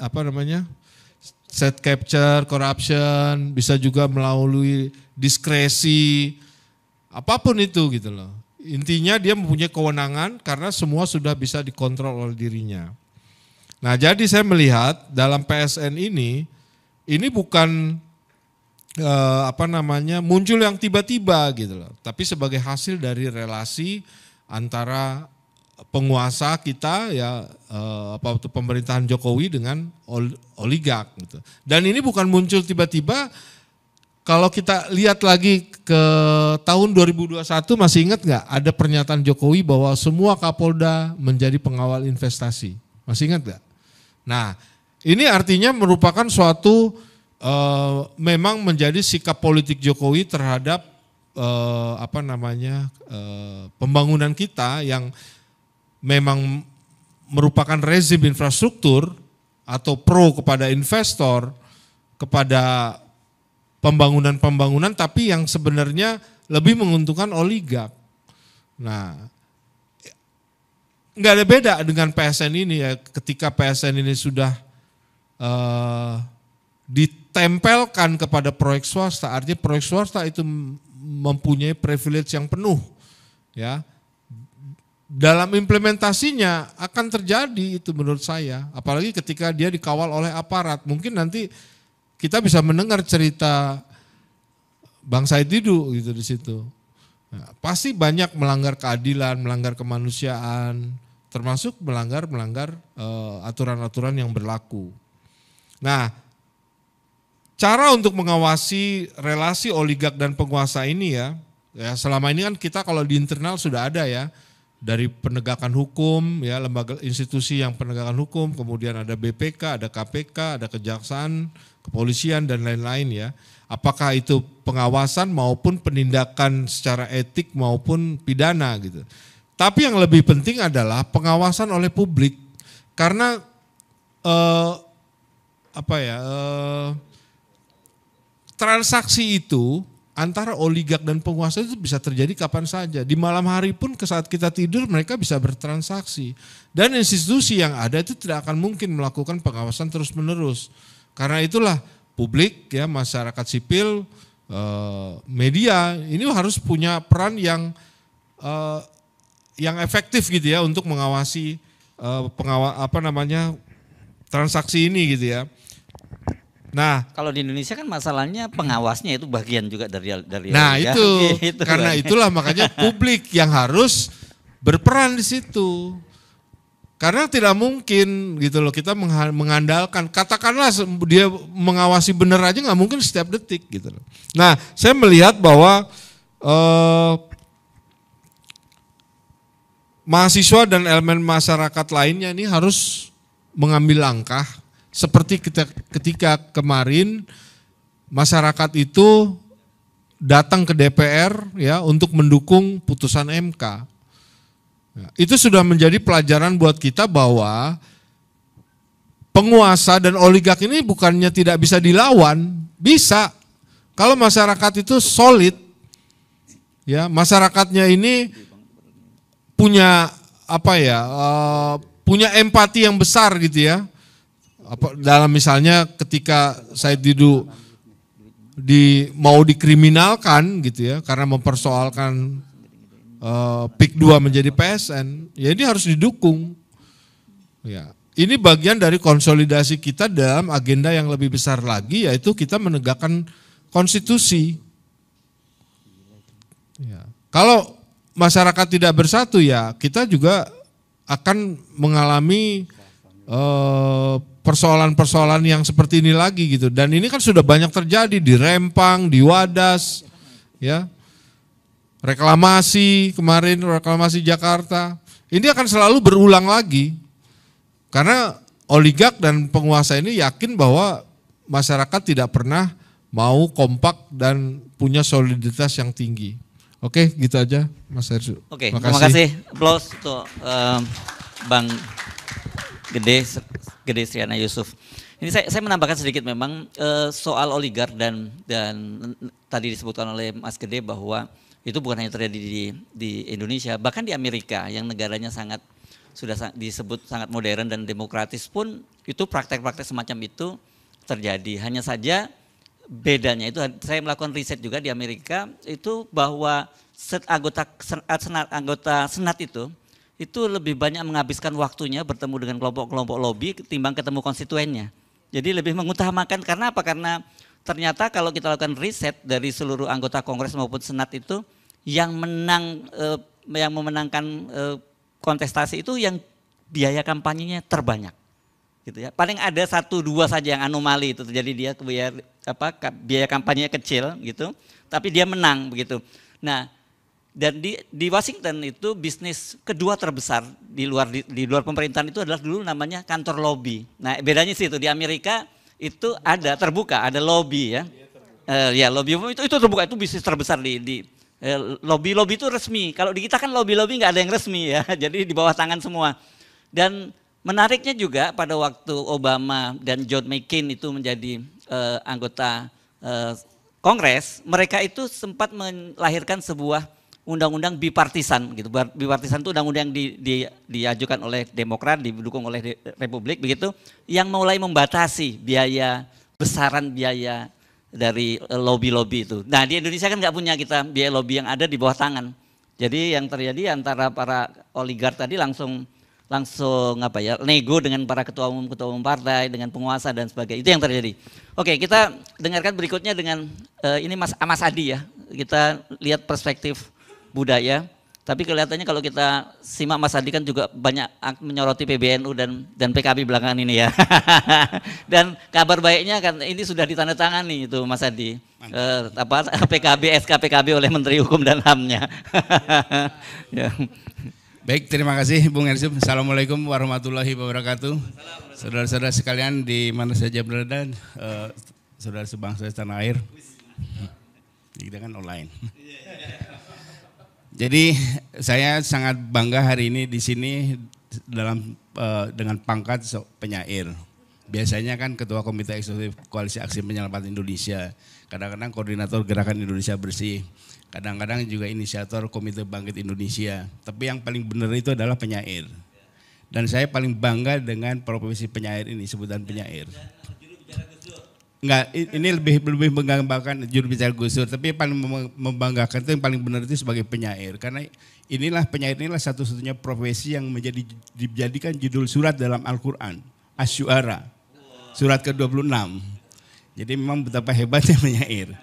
capture, corruption, bisa juga melalui diskresi, apapun itu gitu loh. Intinya dia mempunyai kewenangan karena semua sudah bisa dikontrol oleh dirinya. Nah, jadi saya melihat dalam PSN ini bukan muncul yang tiba-tiba gitu loh, tapi sebagai hasil dari relasi antara penguasa kita ya pemerintahan Jokowi dengan oligak gitu. Dan ini bukan muncul tiba-tiba. Kalau kita lihat lagi ke tahun 2021 masih ingat nggak ada pernyataan Jokowi bahwa semua Kapolda menjadi pengawal investasi? Masih ingat nggak? Nah, ini artinya merupakan suatu memang menjadi sikap politik Jokowi terhadap pembangunan kita yang memang merupakan rezim infrastruktur atau pro kepada investor, kepada pembangunan-pembangunan tapi yang sebenarnya lebih menguntungkan oligak. Nah, nggak ada beda dengan PSN ini ya, ketika PSN ini sudah ditempelkan kepada proyek swasta, artinya proyek swasta itu mempunyai privilege yang penuh ya. Dalam implementasinya akan terjadi itu menurut saya, apalagi ketika dia dikawal oleh aparat. Mungkin nanti kita bisa mendengar cerita Bang Said Didu gitu di situ. Nah, pasti banyak melanggar keadilan, melanggar kemanusiaan, termasuk melanggar aturan-aturan yang berlaku. Nah, cara untuk mengawasi relasi oligark dan penguasa ini ya selama ini kan kita kalau di internal sudah ada ya, dari penegakan hukum, ya lembaga institusi yang penegakan hukum, kemudian ada BPK, ada KPK, ada kejaksaan, kepolisian dan lain-lain ya. Apakah itu pengawasan maupun penindakan secara etik maupun pidana gitu. Tapi yang lebih penting adalah pengawasan oleh publik, karena transaksi itu antara oligark dan penguasa itu bisa terjadi kapan saja. Di malam hari pun saat kita tidur mereka bisa bertransaksi. Dan institusi yang ada itu tidak akan mungkin melakukan pengawasan terus-menerus. Karena itulah publik, ya masyarakat sipil, media ini harus punya peran yang efektif gitu ya untuk mengawasi transaksi ini gitu ya. Nah, kalau di Indonesia kan masalahnya pengawasnya itu bagian juga dari nah ya. itu Gitu karena kan. itulah makanya publik yang harus berperan di situ. Karena tidak mungkin gitu loh kita mengandalkan, katakanlah dia mengawasi benar aja nggak mungkin setiap detik gitu loh. Nah, saya melihat bahwa mahasiswa dan elemen masyarakat lainnya ini harus mengambil langkah. Seperti ketika kemarin masyarakat itu datang ke DPR ya untuk mendukung putusan MK. Ya, itu sudah menjadi pelajaran buat kita bahwa penguasa dan oligark ini bukannya tidak bisa dilawan, bisa. Kalau masyarakat itu solid, ya masyarakatnya ini punya punya empati yang besar gitu ya. Dalam misalnya ketika Said Didu mau dikriminalkan gitu ya karena mempersoalkan PIK 2 menjadi PSN, ya ini harus didukung. Ya, ini bagian dari konsolidasi kita dalam agenda yang lebih besar lagi, yaitu kita menegakkan konstitusi. Ya. Kalau masyarakat tidak bersatu ya kita juga akan mengalami persoalan-persoalan yang seperti ini lagi gitu. Dan ini kan sudah banyak terjadi di Rempang, di Wadas, ya. Reklamasi kemarin, reklamasi Jakarta. Ini akan selalu berulang lagi. Karena oligark dan penguasa ini yakin bahwa masyarakat tidak pernah mau kompak dan punya soliditas yang tinggi. Oke, gitu aja Mas Hersu. Oke, terima kasih. Applause untuk Bang Gede Striana Yusuf. Ini saya menambahkan sedikit memang soal oligark dan tadi disebutkan oleh Mas Gede bahwa itu bukan hanya terjadi di Indonesia, bahkan di Amerika yang negaranya sudah disebut sangat modern dan demokratis pun itu praktek-praktek semacam itu terjadi. Hanya saja bedanya itu saya melakukan riset juga di Amerika itu bahwa anggota senat itu lebih banyak menghabiskan waktunya bertemu dengan kelompok-kelompok lobby ketimbang ketemu konstituennya. Jadi lebih mengutamakan, karena apa? Karena ternyata kalau kita lakukan riset dari seluruh anggota Kongres maupun Senat itu yang memenangkan kontestasi itu yang biaya kampanyenya terbanyak. Gitu ya. Paling ada 1-2 saja yang anomali itu terjadi, dia biaya kampanyenya kecil gitu, tapi dia menang begitu. Nah, dan di Washington itu bisnis kedua terbesar di luar pemerintahan itu adalah dulu namanya kantor lobby. Nah, bedanya sih itu di Amerika itu ada terbuka, ada lobby ya. Ya lobby itu terbuka, itu bisnis terbesar di lobby itu resmi. Kalau di kita kan lobby nggak ada yang resmi ya. Jadi di bawah tangan semua. Dan menariknya juga pada waktu Obama dan John McCain itu menjadi anggota Kongres, mereka itu sempat melahirkan sebuah undang-undang bipartisan gitu. Bipartisan itu undang-undang yang diajukan oleh Demokrat, didukung oleh Republik begitu, yang mulai membatasi besaran biaya dari lobby-lobby itu. Nah, di Indonesia kan nggak punya kita biaya lobby yang ada di bawah tangan. Jadi yang terjadi antara para oligark tadi langsung langsung apa ya, nego dengan para ketua umum partai, dengan penguasa dan sebagainya. Itu yang terjadi. Oke, kita dengarkan berikutnya dengan ini Mas Adi ya. Kita lihat perspektif budaya. Tapi kelihatannya kalau kita simak Mas Adi kan juga banyak menyoroti PBNU dan PKB belakangan ini ya. Dan kabar baiknya kan ini sudah ditandatangani itu Mas Adi. PKB, SK PKB oleh Menteri Hukum dan HAM-nya. Ya. Baik, terima kasih Bung Ersub. Assalamualaikum warahmatullahi wabarakatuh. Saudara-saudara sekalian di mana saja berada, saudara sebangsa tanah air. Kita kan online. Jadi saya sangat bangga hari ini di sini dengan pangkat penyair. Biasanya kan Ketua Komite Eksekutif Koalisi Aksi Penyelamatan Indonesia, kadang-kadang Koordinator Gerakan Indonesia Bersih, kadang-kadang juga inisiator Komite Bangkit Indonesia. Tapi yang paling benar itu adalah penyair. Dan saya paling bangga dengan profesi penyair ini, sebutan penyair. Enggak, ini lebih membanggakan juru bicara Gus Dur, tapi yang paling membanggakan itu yang paling benar itu sebagai penyair. Karena penyair inilah satu-satunya profesi yang dijadikan judul surat dalam Al-Quran, Asy-Syu'ara, surat ke-26. Jadi memang betapa hebatnya penyair.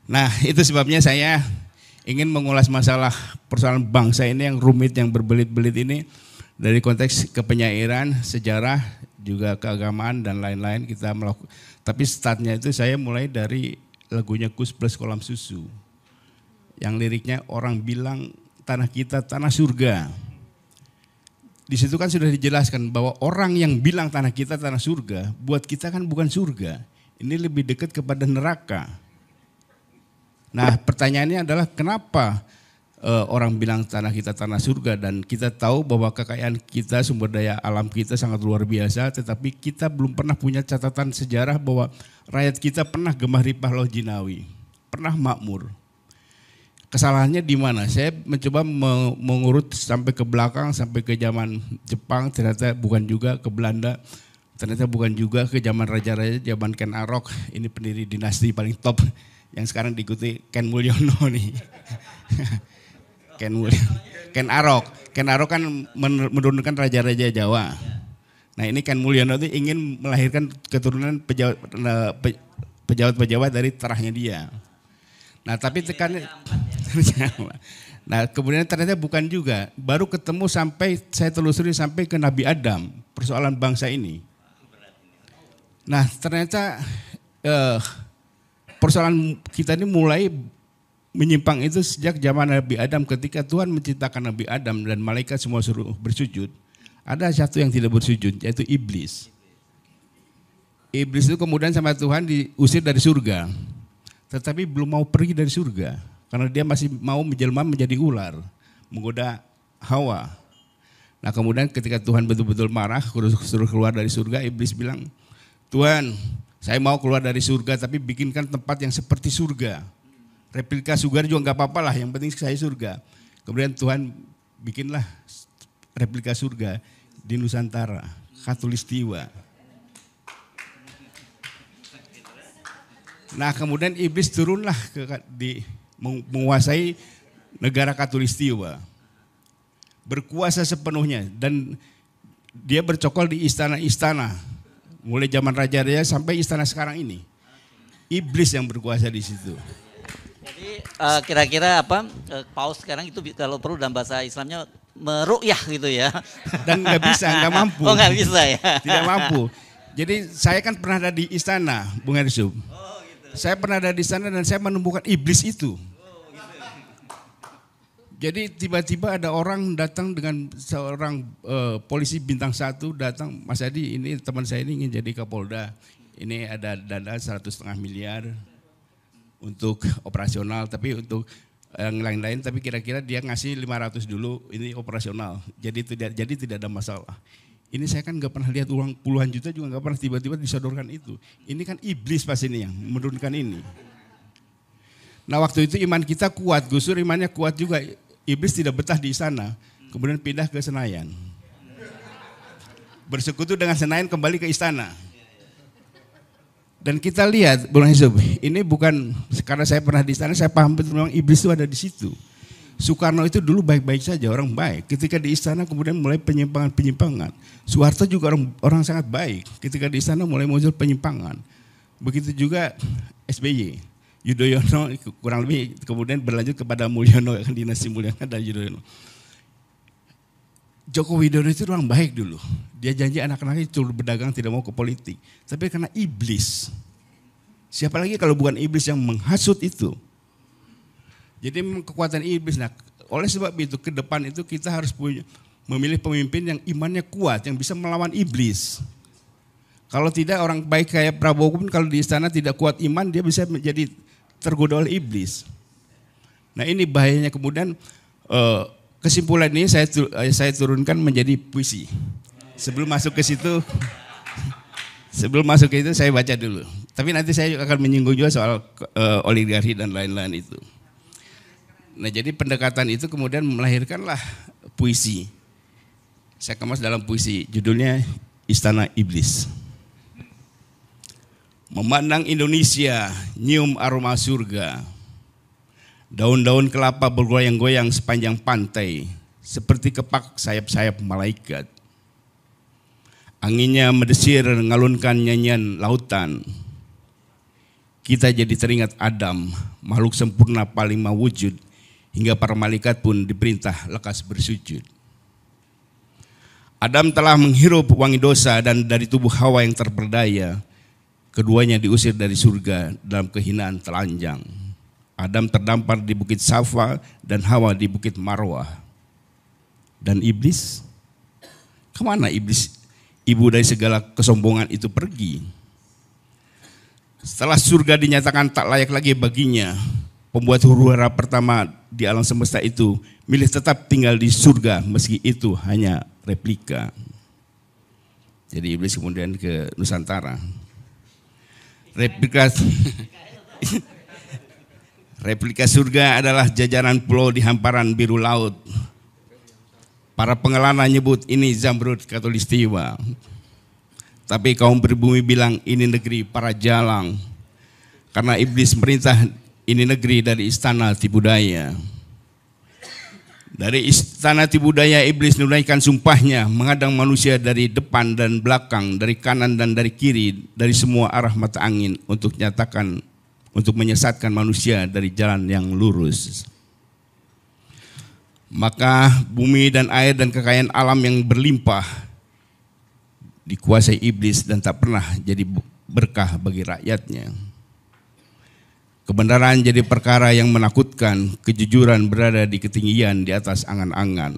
Nah, itu sebabnya saya ingin mengulas masalah persoalan bangsa ini yang rumit, yang berbelit-belit ini dari konteks kepenyairan, sejarah, juga keagamaan dan lain-lain kita melakukan. Tapi startnya itu saya mulai dari lagunya Kus Plus Kolam Susu. Yang liriknya orang bilang tanah kita tanah surga. Di situ kan sudah dijelaskan bahwa orang yang bilang tanah kita tanah surga, buat kita kan bukan surga. Ini lebih dekat kepada neraka. Nah, pertanyaannya adalah kenapa orang bilang tanah kita tanah surga, dan kita tahu bahwa kekayaan kita, sumber daya alam kita sangat luar biasa, tetapi kita belum pernah punya catatan sejarah bahwa rakyat kita pernah gemah ripah loh jinawi, pernah makmur. Kesalahannya di mana? Saya mencoba mengurut sampai ke belakang, sampai ke zaman Jepang, ternyata bukan juga, ke Belanda, ternyata bukan juga, ke zaman raja-raja, zaman Ken Arok, ini pendiri dinasti paling top, yang sekarang diikuti Ken Mulyono nih. Ken Arok kan menurunkan raja-raja Jawa. Nah, ini Ken Mulyono itu ingin melahirkan keturunan pejabat-pejabat dari terahnya dia. Nah, tapi tekannya, nah kemudian ternyata bukan juga. Baru ketemu sampai saya telusuri sampai ke Nabi Adam, persoalan bangsa ini. Nah, ternyata persoalan kita ini mulai menyimpang itu sejak zaman Nabi Adam, ketika Tuhan menciptakan Nabi Adam dan malaikat semua suruh bersujud. Ada satu yang tidak bersujud, yaitu iblis. Iblis itu kemudian sama Tuhan diusir dari surga, tetapi belum mau pergi dari surga karena dia masih mau menjelma menjadi ular, menggoda Hawa. Nah, kemudian ketika Tuhan betul-betul marah, suruh keluar dari surga, iblis bilang, Tuhan, saya mau keluar dari surga tapi bikinkan tempat yang seperti surga. Replika surga juga nggak apa-apa lah, yang penting saya surga. Kemudian Tuhan bikinlah replika surga di Nusantara, Khatulistiwa. Nah, kemudian iblis turunlah menguasai negara Khatulistiwa, berkuasa sepenuhnya, dan dia bercokol di istana-istana, mulai zaman raja-raja sampai istana sekarang ini. Iblis yang berkuasa di situ. Jadi kira-kira apa paus sekarang itu kalau perlu dalam bahasa Islamnya meru'yah gitu ya. Dan nggak bisa, nggak mampu. Oh, nggak bisa ya. Tidak mampu. Jadi saya kan pernah ada di istana, Bung Ersub. Saya pernah ada di sana dan saya menemukan iblis itu. Jadi tiba-tiba ada orang datang dengan seorang polisi bintang 1 datang, Mas Adi, ini teman saya ini ingin jadi Kapolda. Ini ada dana 1,5 miliar untuk operasional, tapi untuk yang lain-lain, tapi kira-kira dia ngasih 500 dulu, ini operasional. Jadi tidak ada masalah. Ini saya kan nggak pernah lihat uang puluhan juta juga nggak pernah tiba-tiba disodorkan itu. Ini kan iblis pas ini yang menurunkan ini. Nah, waktu itu iman kita kuat, Gus Dur imannya kuat juga. Iblis tidak betah di sana, kemudian pindah ke Senayan. Bersekutu dengan Senayan kembali ke istana. Dan kita lihat, Bung Ersub, ini bukan karena saya pernah di sana, saya paham betul memang iblis itu ada di situ. Soekarno itu dulu baik-baik saja, orang baik. Ketika di istana kemudian mulai penyimpangan-penyimpangan. Soeharto juga orang sangat baik. Ketika di istana mulai muncul penyimpangan. Begitu juga SBY. Yudhoyono kurang lebih kemudian berlanjut kepada Mulyono, dinasti Mulyono dan Yudhoyono. Joko Widodo itu orang baik dulu. Dia janji anak-anaknya itu berdagang, tidak mau ke politik. Tapi karena iblis. Siapa lagi kalau bukan iblis yang menghasut itu. Jadi memang kekuatan iblis. Nah, oleh sebab itu ke depan itu kita harus memilih pemimpin yang imannya kuat, yang bisa melawan iblis. Kalau tidak, orang baik kayak Prabowo pun kalau di istana tidak kuat iman, dia bisa menjadi tergoda oleh iblis. Nah ini bahayanya. Kemudian kesimpulan ini saya turunkan menjadi puisi. Sebelum masuk ke situ saya baca dulu. Tapi nanti saya juga akan menyinggung juga soal oligarki dan lain-lain itu. Nah jadi pendekatan itu kemudian melahirkanlah puisi. Saya kemas dalam puisi, judulnya Istana Iblis. Memandang Indonesia, nyium aroma surga. Daun-daun kelapa bergoyang-goyang sepanjang pantai, seperti kepak sayap-sayap malaikat. Anginnya mendesir ngalunkan nyanyian lautan. Kita jadi teringat Adam, makhluk sempurna paling mewujud, hingga para malaikat pun diperintah lekas bersujud. Adam telah menghirup wangi dosa dan dari tubuh Hawa yang terperdaya, keduanya diusir dari surga dalam kehinaan telanjang. Adam terdampar di bukit Safa dan Hawa di bukit Marwah. Dan iblis? Kemana iblis? Ibu dari segala kesombongan itu pergi. Setelah surga dinyatakan tak layak lagi baginya, pembuat huru-hara pertama di alam semesta itu milih tetap tinggal di surga meski itu hanya replika. Jadi iblis kemudian ke Nusantara. Replika surga adalah jajaran pulau di hamparan biru laut. Para pengelana nyebut ini Zamrud Khatulistiwa. Tapi kaum pribumi bilang ini negeri para jalang. Karena iblis merintah ini negeri dari istana Tibudaya. Dari istana Tibudaya iblis menunaikan sumpahnya menghadang manusia dari depan dan belakang, dari kanan dan dari kiri, dari semua arah mata angin untuk menyesatkan manusia dari jalan yang lurus. Maka bumi dan air dan kekayaan alam yang berlimpah dikuasai iblis dan tak pernah jadi berkah bagi rakyatnya. Kebenaran jadi perkara yang menakutkan, kejujuran berada di ketinggian di atas angan-angan.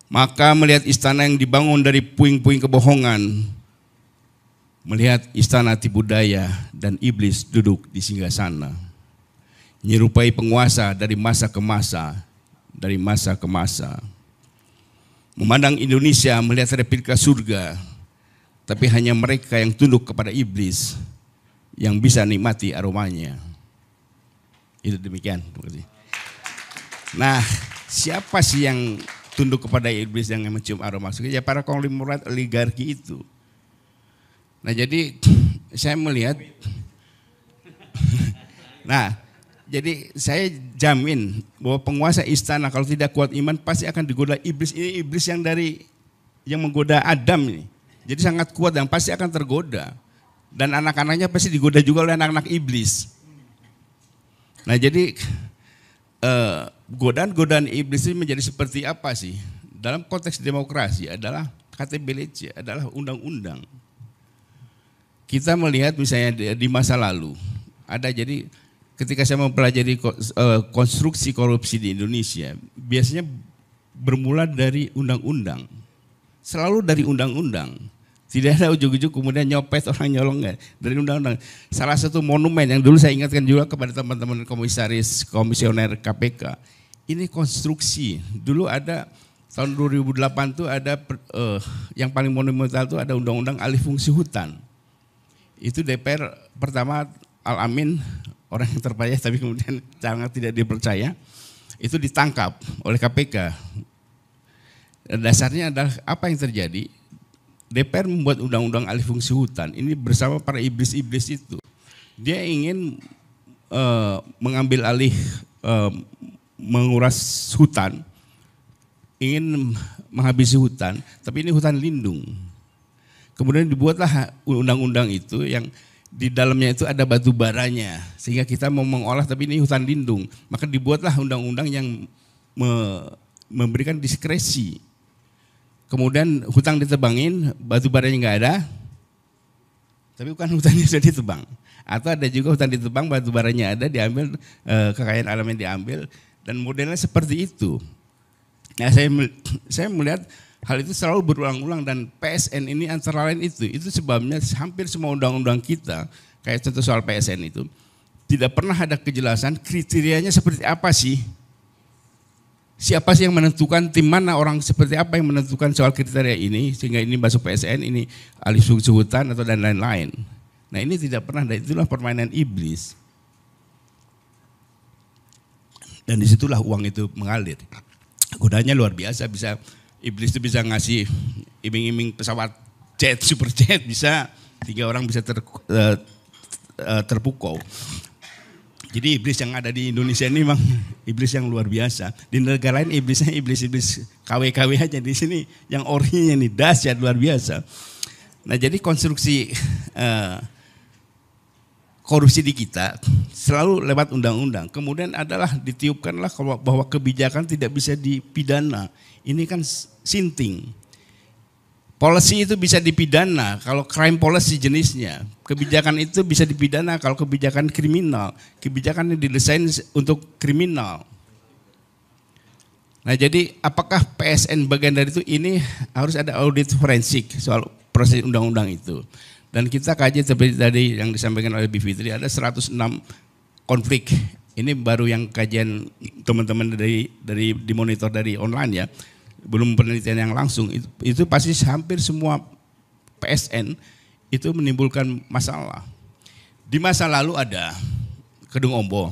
Maka melihat istana yang dibangun dari puing-puing kebohongan, melihat istana Tibudaya dan iblis duduk di singgasana, nyerupai penguasa dari masa ke masa, dari masa ke masa. Memandang Indonesia melihat replika surga, tapi hanya mereka yang tunduk kepada iblis yang bisa nikmati aromanya. Itu demikian. Nah, siapa sih yang tunduk kepada iblis yang mencium aroma surga? Ya para konglomerat oligarki itu. Nah jadi saya melihat, nah jadi saya jamin bahwa penguasa istana kalau tidak kuat iman pasti akan digoda iblis. Ini iblis yang menggoda Adam ini. Jadi sangat kuat dan pasti akan tergoda. Dan anak-anaknya pasti digoda juga oleh anak-anak iblis. Nah jadi godaan-godaan iblis ini menjadi seperti apa sih? Dalam konteks demokrasi adalah KTBLC, adalah undang-undang. Kita melihat misalnya di masa lalu, ada jadi ketika saya mempelajari konstruksi korupsi di Indonesia, biasanya bermula dari undang-undang. Selalu dari undang-undang. Tidak ada ujung-ujung kemudian nyopet orang nyolong, enggak. Dari undang-undang. Salah satu monumen yang dulu saya ingatkan juga kepada teman-teman komisioner KPK. Ini konstruksi. Dulu ada tahun 2008 tuh ada yang paling monumental tuh ada undang-undang alih fungsi hutan. Itu DPR pertama Al-Amin, orang yang terpercaya tapi kemudian sangat tidak dipercaya, itu ditangkap oleh KPK. Dasarnya adalah apa yang terjadi? DPR membuat undang-undang alih fungsi hutan ini bersama para iblis-iblis itu. Dia ingin mengambil alih menguras hutan, ingin menghabisi hutan, tapi ini hutan lindung. Kemudian dibuatlah undang-undang itu yang di dalamnya itu ada batu baranya, sehingga kita mau mengolah tapi ini hutan lindung. Maka dibuatlah undang-undang yang memberikan diskresi. Kemudian hutan ditebangin, batu baranya nggak ada, tapi bukan hutannya sudah ditebang. Atau ada juga hutan ditebang, batu baranya ada, diambil, kekayaan alamnya diambil, dan modelnya seperti itu. Nah, saya melihat hal itu selalu berulang-ulang, dan PSN ini antara lain itu sebabnya hampir semua undang-undang kita, kayak contoh soal PSN itu, tidak pernah ada kejelasan kriterianya seperti apa sih. Siapa sih yang menentukan, tim mana, orang seperti apa yang menentukan soal kriteria ini, sehingga ini masuk PSN, ini alih fungsi hutan atau dan lain-lain. Nah ini tidak pernah, dan itulah permainan iblis. Dan disitulah uang itu mengalir. Godanya luar biasa, bisa iblis itu bisa ngasih iming-iming pesawat jet, super jet, bisa 3 orang bisa terpukau. Jadi iblis yang ada di Indonesia ini memang iblis yang luar biasa. Di negara lain iblisnya iblis KW-KW aja, di sini yang orinya ini dahsyat luar biasa. Nah jadi konstruksi korupsi di kita selalu lewat undang-undang. Kemudian adalah ditiupkanlah bahwa kebijakan tidak bisa dipidana. Ini kan sinting. Policy itu bisa dipidana kalau crime policy jenisnya. Kebijakan itu bisa dipidana kalau kebijakan kriminal. Kebijakan yang didesain untuk kriminal. Nah jadi apakah PSN bagian dari itu? Ini harus ada audit forensik soal proses undang-undang itu. Dan kita kaji seperti tadi yang disampaikan oleh Bivitri, ada 106 konflik. Ini baru yang kajian teman-teman dari dimonitor dari online ya. Belum penelitian yang langsung. Itu pasti hampir semua PSN itu menimbulkan masalah. Di masa lalu ada Kedung Ombo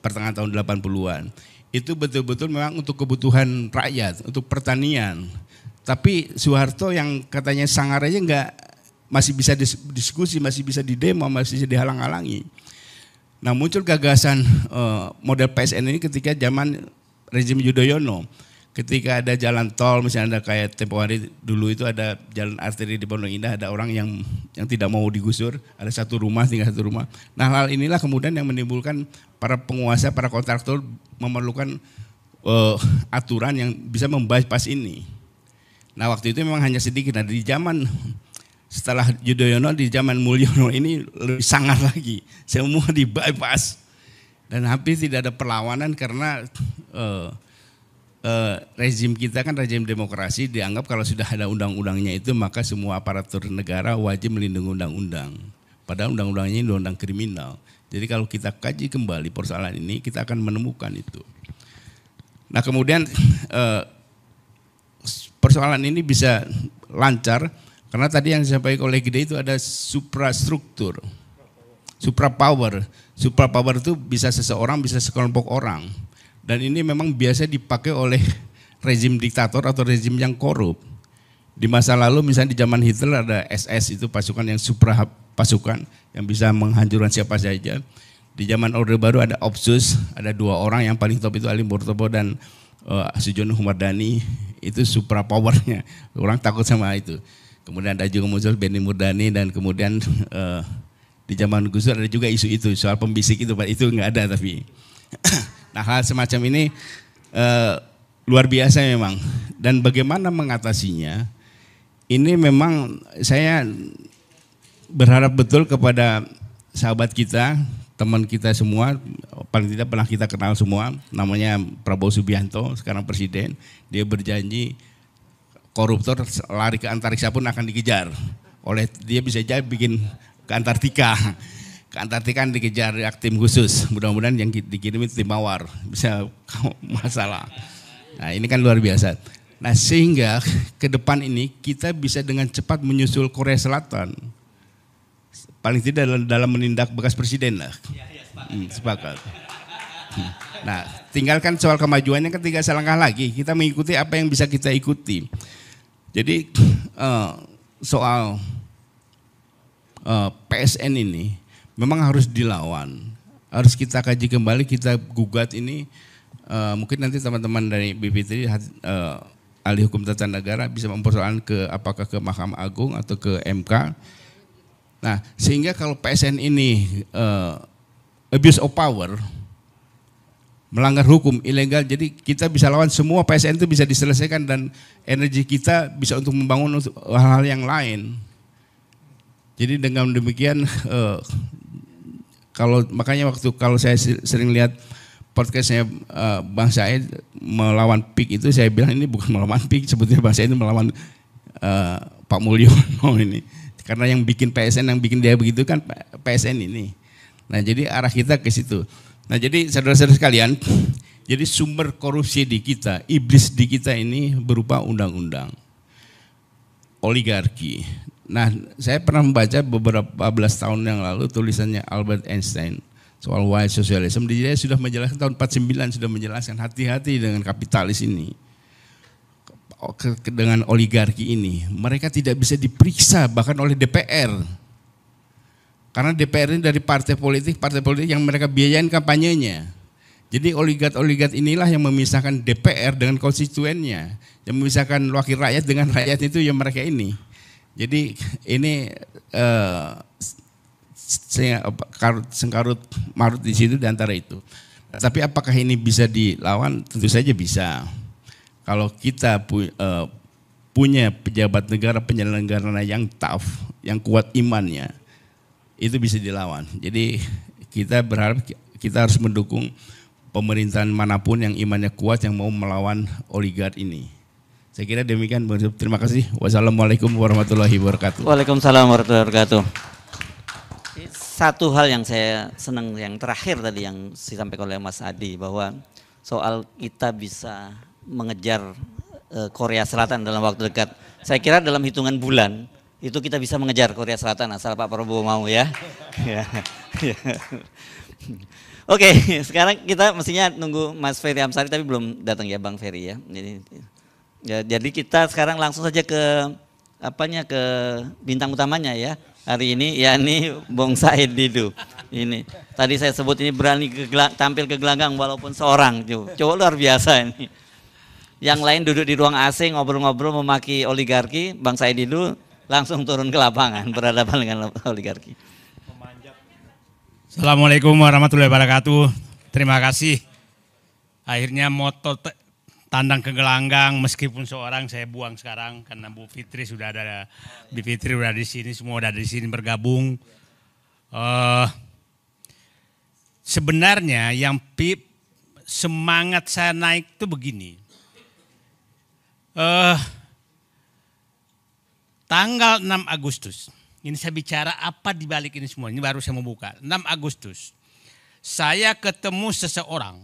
pertengahan tahun 80-an. Itu betul-betul memang untuk kebutuhan rakyat, untuk pertanian. Tapi Soeharto yang katanya sangar aja masih bisa diskusi, masih bisa didemo, masih bisa dihalang-halangi. Nah muncul gagasan model PSN ini ketika zaman rezim Yudhoyono. Ketika ada jalan tol, misalnya ada kayak tempo hari dulu itu ada jalan arteri di Pondok Indah, ada orang yang tidak mau digusur, ada tinggal satu rumah. Nah hal inilah kemudian yang menimbulkan para penguasa, para kontraktor memerlukan aturan yang bisa membypass ini. Nah waktu itu memang hanya sedikit. Nah di zaman setelah Yudhoyono, di zaman Mulyono ini lebih sangar lagi. Semua di bypass. Dan hampir tidak ada perlawanan karena rezim kita kan rezim demokrasi, dianggap kalau sudah ada undang-undangnya itu maka semua aparatur negara wajib melindungi undang-undang. Padahal undang-undangnya ini undang kriminal. Jadi kalau kita kaji kembali persoalan ini kita akan menemukan itu. Nah kemudian persoalan ini bisa lancar karena tadi yang disampaikan oleh Gede itu ada suprastruktur, suprapower. Suprapower itu bisa seseorang, bisa sekelompok orang. Dan ini memang biasa dipakai oleh rezim diktator atau rezim yang korup. Di masa lalu misalnya di zaman Hitler ada SS, itu pasukan yang supra pasukan yang bisa menghancurkan siapa saja. Di zaman Orde Baru ada Opsus, ada 2 orang yang paling top itu Ali Murtopo dan Sujono Humardani, itu supra powernya. Orang takut sama itu. Kemudian ada juga muncul Benny Murdani dan kemudian di zaman Gus Dur ada juga isu itu soal pembisik itu nggak ada tapi. Nah hal semacam ini luar biasa memang, dan bagaimana mengatasinya ini memang saya berharap betul kepada sahabat kita, teman kita semua, paling tidak pernah kita kenal semua, namanya Prabowo Subianto, sekarang presiden. Dia berjanji koruptor lari ke antariksa pun akan dikejar oleh dia, bisa jadi bikin ke Antartika. Ke Antartika dikejar tim khusus, mudah-mudahan yang dikirim itu tim mawar, bisa masalah. Nah ini kan luar biasa. Nah sehingga ke depan ini kita bisa dengan cepat menyusul Korea Selatan. Paling tidak dalam menindak bekas presiden lah. Sepakat. Nah tinggalkan soal kemajuannya, ketika selangkah lagi kita mengikuti apa yang bisa kita ikuti. Jadi soal PSN ini memang harus dilawan. harus kita kaji kembali, kita gugat ini. Mungkin nanti teman-teman dari Bivitri, ahli hukum tata negara bisa mempersoalkan apakah ke Mahkamah Agung atau ke MK. Nah, sehingga kalau PSN ini abuse of power, melanggar hukum, ilegal, jadi kita bisa lawan semua PSN itu bisa diselesaikan dan energi kita bisa untuk membangun hal-hal yang lain. Jadi dengan demikian, makanya kalau saya sering lihat podcastnya Bang Said melawan PIK itu, saya bilang ini bukan melawan PIK, sebetulnya Bang Said itu melawan Pak Mulyono ini. Karena yang bikin PSN, yang bikin dia begitu kan PSN ini. Nah jadi arah kita ke situ. Nah jadi saudara-saudara sekalian, jadi sumber korupsi di kita, iblis di kita ini berupa undang-undang, oligarki. Nah saya pernah membaca beberapa belas tahun yang lalu tulisannya Albert Einstein soal white socialism. Dia sudah menjelaskan tahun 49, sudah menjelaskan hati-hati dengan kapitalis ini. Dengan oligarki ini, mereka tidak bisa diperiksa bahkan oleh DPR. Karena DPR ini dari partai politik yang mereka biayain kampanyenya. Jadi oligark inilah yang memisahkan DPR dengan konstituennya, yang memisahkan wakil rakyat dengan rakyat itu yang mereka ini. Jadi ini sengkarut marut di situ di antara itu. Tapi apakah ini bisa dilawan? Tentu saja bisa. Kalau kita punya pejabat negara penyelenggara yang tough, yang kuat imannya, itu bisa dilawan. Jadi kita berharap kita harus mendukung pemerintahan manapun yang imannya kuat yang mau melawan oligark ini. Saya kira demikian. Terima kasih. Wassalamualaikum warahmatullahi wabarakatuh. Waalaikumsalam warahmatullahi wabarakatuh. Satu hal yang saya senang yang terakhir tadi yang disampaikan oleh Mas Adi, bahwa soal kita bisa mengejar Korea Selatan dalam waktu dekat. Saya kira dalam hitungan bulan itu kita bisa mengejar Korea Selatan asal Pak Prabowo mau ya. Oke, sekarang kita mestinya nunggu Mas Ferry Amsari tapi belum datang ya Bang Ferry ya. Jadi kita sekarang langsung saja ke ke bintang utamanya ya. Hari ini yakni Bung Said Didu. Ini tadi saya sebut ini berani tampil ke gelanggang walaupun seorang. Coba luar biasa ini. Yang lain duduk di ruang AC ngobrol-ngobrol memaki oligarki, Bang Said Didu langsung turun ke lapangan berhadapan dengan oligarki. Assalamualaikum warahmatullahi wabarakatuh. Terima kasih. Akhirnya moto tandang ke gelanggang meskipun seorang saya buang sekarang karena Bu Fitri sudah ada, Bu Fitri sudah di sini, semua sudah di sini bergabung. Sebenarnya yang semangat saya naik itu begini. Tanggal 6 Agustus, ini saya bicara apa di balik ini semua, ini baru saya membuka. 6 Agustus, saya ketemu seseorang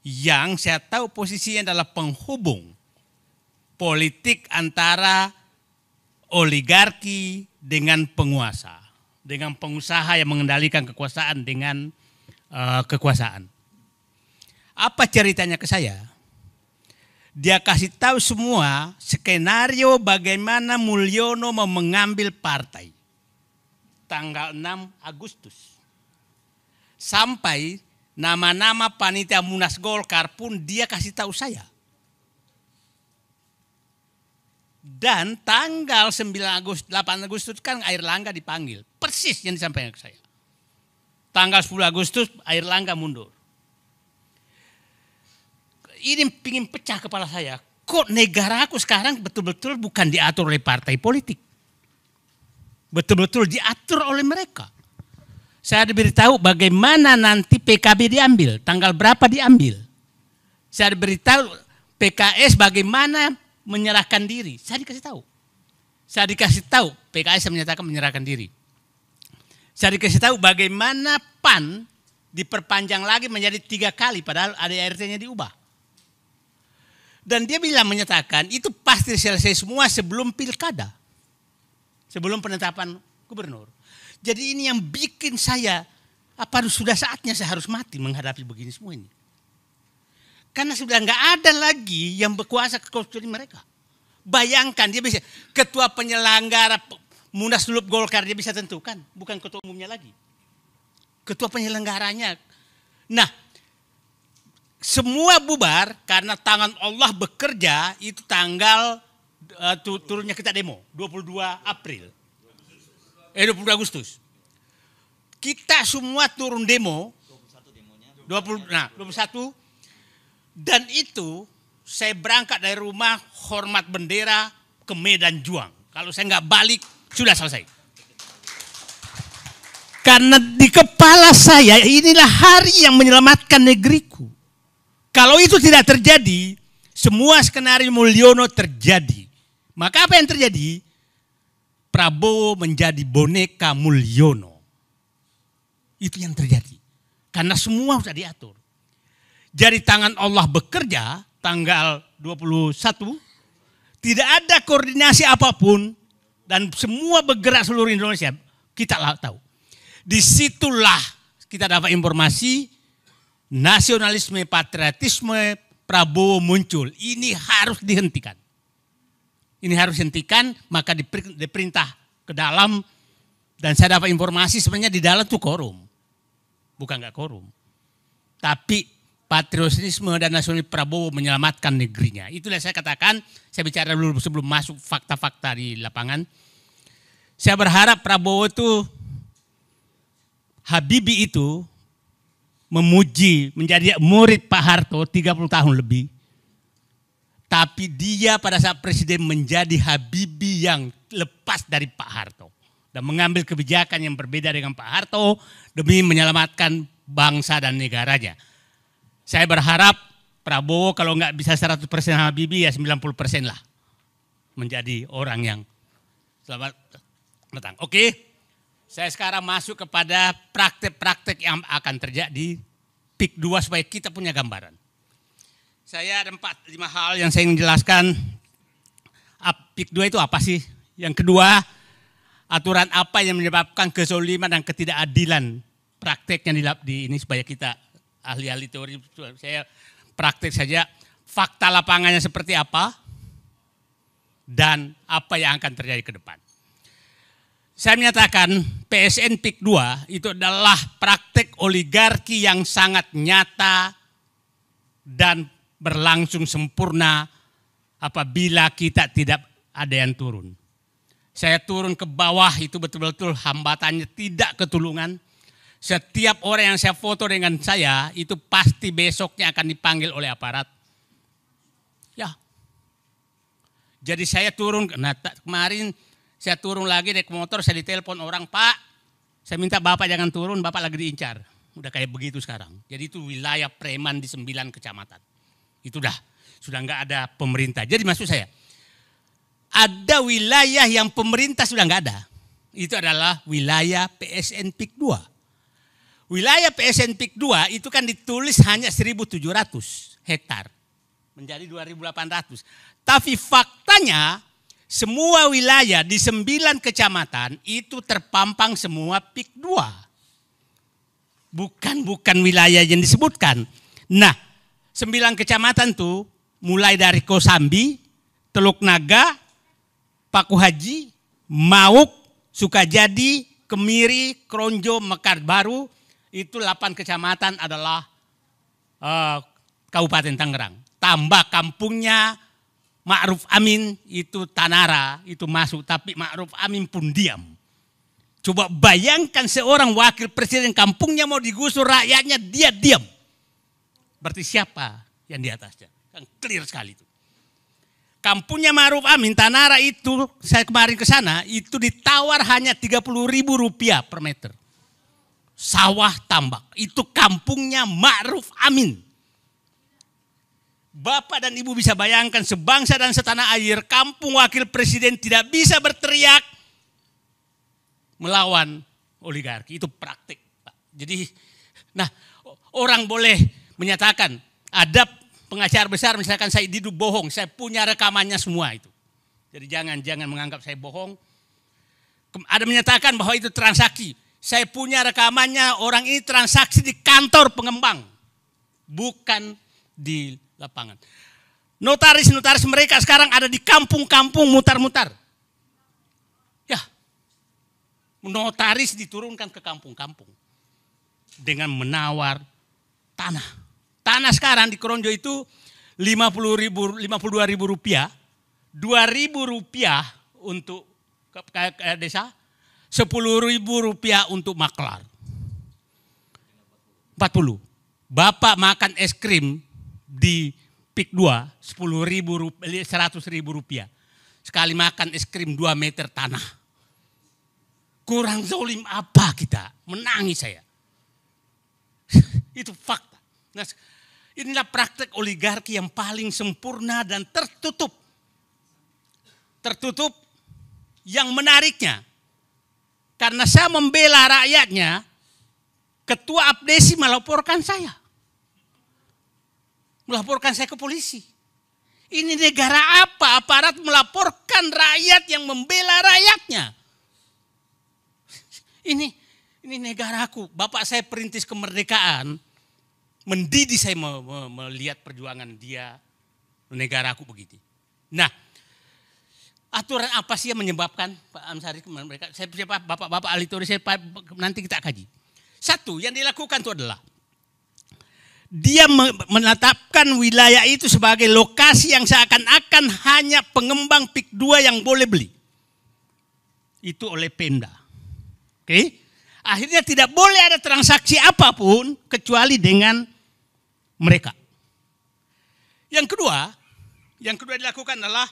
yang saya tahu posisinya adalah penghubung politik antara oligarki dengan penguasa, dengan pengusaha yang mengendalikan kekuasaan dengan kekuasaan. Apa ceritanya ke saya? Dia kasih tahu semua skenario bagaimana Mulyono mau mengambil partai. Tanggal 6 Agustus. Sampai nama-nama panitia Munas Golkar pun dia kasih tahu saya. Dan tanggal 9 Agustus, 8 Agustus kan Airlangga dipanggil. Persis yang disampaikan ke saya. Tanggal 10 Agustus Airlangga mundur. Ini pingin pecah kepala saya. Kok negara aku sekarang betul-betul bukan diatur oleh partai politik. Betul-betul diatur oleh mereka. Saya diberitahu bagaimana nanti PKB diambil. Tanggal berapa diambil. Saya diberitahu PKS bagaimana menyerahkan diri. Saya dikasih tahu. Saya dikasih tahu PKS menyatakan menyerahkan diri. Saya dikasih tahu bagaimana PAN diperpanjang lagi menjadi 3 kali padahal ADRT-nya diubah. Dan dia bilang menyatakan itu pasti selesai semua sebelum pilkada. Sebelum penetapan gubernur. Jadi ini yang bikin saya, apa sudah saatnya saya harus mati menghadapi begini semua ini. Karena sudah nggak ada lagi yang berkuasa kecuali mereka. Bayangkan dia bisa, ketua penyelenggara Munaslup Golkar dia bisa tentukan. Bukan ketua umumnya lagi. ketua penyelenggaranya. Nah, semua bubar karena tangan Allah bekerja itu tanggal turunnya kita demo 22 April. 22 Agustus. Kita semua turun demo 21 dan itu saya berangkat dari rumah hormat bendera ke Medan Juang. Kalau saya nggak balik sudah selesai. Karena di kepala saya inilah hari yang menyelamatkan negeriku. Kalau itu tidak terjadi, semua skenario Mulyono terjadi. Maka apa yang terjadi? Prabowo menjadi boneka Mulyono. Itu yang terjadi. Karena semua sudah diatur. Jadi tangan Allah bekerja tanggal 21. Tidak ada koordinasi apapun. Dan semua bergerak seluruh Indonesia. Kita tahu. Disitulah kita dapat informasi. Nasionalisme, patriotisme Prabowo muncul. Ini harus dihentikan. Ini harus dihentikan, maka diperintah ke dalam. Dan saya dapat informasi sebenarnya di dalam itu korum. Bukan nggak korum. Tapi patriotisme dan nasionalisme Prabowo menyelamatkan negerinya. Itulah saya katakan, saya bicara dulu sebelum masuk fakta-fakta di lapangan. Saya berharap Prabowo itu, Habibie itu, memuji, menjadi murid Pak Harto 30 tahun lebih. Tapi dia pada saat presiden menjadi Habibie yang lepas dari Pak Harto. Dan mengambil kebijakan yang berbeda dengan Pak Harto demi menyelamatkan bangsa dan negaranya. Saya berharap Prabowo kalau nggak bisa 100% Habibie ya 90% lah. Menjadi orang yang selamat datang. Oke. Saya sekarang masuk kepada praktek-praktek yang akan terjadi PIK 2 supaya kita punya gambaran. Saya ada 4-5 hal yang saya ingin jelaskan. PIK 2 itu apa sih? Yang kedua, aturan apa yang menyebabkan kezoliman dan ketidakadilan prakteknya di ini supaya kita ahli-ahli teori. Saya praktek saja fakta lapangannya seperti apa dan apa yang akan terjadi ke depan. Saya menyatakan PSN PIK 2 itu adalah praktek oligarki yang sangat nyata dan berlangsung sempurna apabila kita tidak ada yang turun. Saya turun ke bawah itu betul-betul hambatannya tidak ketulungan. Setiap orang yang saya foto dengan saya itu pasti besoknya akan dipanggil oleh aparat. Ya. Jadi saya turun, nah kemarin saya turun lagi naik motor, saya ditelepon orang, Pak, saya minta Bapak jangan turun, Bapak lagi diincar. Udah kayak begitu sekarang. Jadi itu wilayah preman di 9 kecamatan. Itu sudah nggak ada pemerintah. Jadi maksud saya, ada wilayah yang pemerintah sudah nggak ada. Itu adalah wilayah PSN PIK 2. Wilayah PSN PIK 2 itu kan ditulis hanya 1.700 hektar. Menjadi 2.800. Tapi faktanya, semua wilayah di 9 kecamatan itu terpampang semua PIK 2. Bukan wilayah yang disebutkan. Nah, 9 kecamatan tuh mulai dari Kosambi, Teluk Naga, Paku Haji, Mauk, Sukajadi, Kemiri, Kronjo, Mekar Baru. Itu 8 kecamatan adalah Kabupaten Tangerang. Tambah kampungnya Ma'ruf Amin itu Tanara itu masuk, tapi Ma'ruf Amin pun diam. Coba bayangkan seorang wakil presiden kampungnya mau digusur rakyatnya dia diam. Berarti siapa yang di atasnya? Kan clear sekali itu. Kampungnya Ma'ruf Amin Tanara itu saya kemarin ke sana itu ditawar hanya Rp30.000 per meter. Sawah tambak itu kampungnya Ma'ruf Amin. Bapak dan Ibu bisa bayangkan sebangsa dan setanah air kampung wakil presiden tidak bisa berteriak melawan oligarki. Itu praktik, Pak. Jadi, nah orang boleh menyatakan ada pengacara besar misalkan saya Didu bohong, saya punya rekamannya semua itu. Jadi jangan menganggap saya bohong. Ada menyatakan bahwa itu transaksi. Saya punya rekamannya, orang ini transaksi di kantor pengembang. Bukan di lapangan. Notaris-notaris mereka sekarang ada di kampung-kampung mutar-mutar. Ya, notaris diturunkan ke kampung-kampung. dengan menawar tanah. Tanah sekarang di Kronjo itu 52.000 rupiah, 2.000 rupiah untuk ke desa, 10.000 rupiah untuk maklar. 40. Bapak makan es krim di Pik 2, 100.000 rupiah. Sekali makan es krim 2 meter tanah. Kurang zolim apa kita? Menangis saya. Itu fakta. Nah, inilah praktek oligarki yang paling sempurna dan tertutup. Tertutup yang menariknya. Karena saya membela rakyatnya, Ketua Abdesi melaporkan saya. Melaporkan saya ke polisi. Ini negara apa? Aparat melaporkan rakyat yang membela rakyatnya. Ini negaraku. Bapak saya perintis kemerdekaan. Mendidik saya melihat perjuangan dia. Negaraku begitu. Nah, aturan apa sih yang menyebabkan Pak Amsari mereka? Saya Bapak Alitori, nanti kita kaji. Satu yang dilakukan itu adalah dia menetapkan wilayah itu sebagai lokasi yang seakan-akan hanya pengembang Pik 2 yang boleh beli. Itu oleh Pemda. Oke? Akhirnya tidak boleh ada transaksi apapun kecuali dengan mereka. Yang kedua dilakukan adalah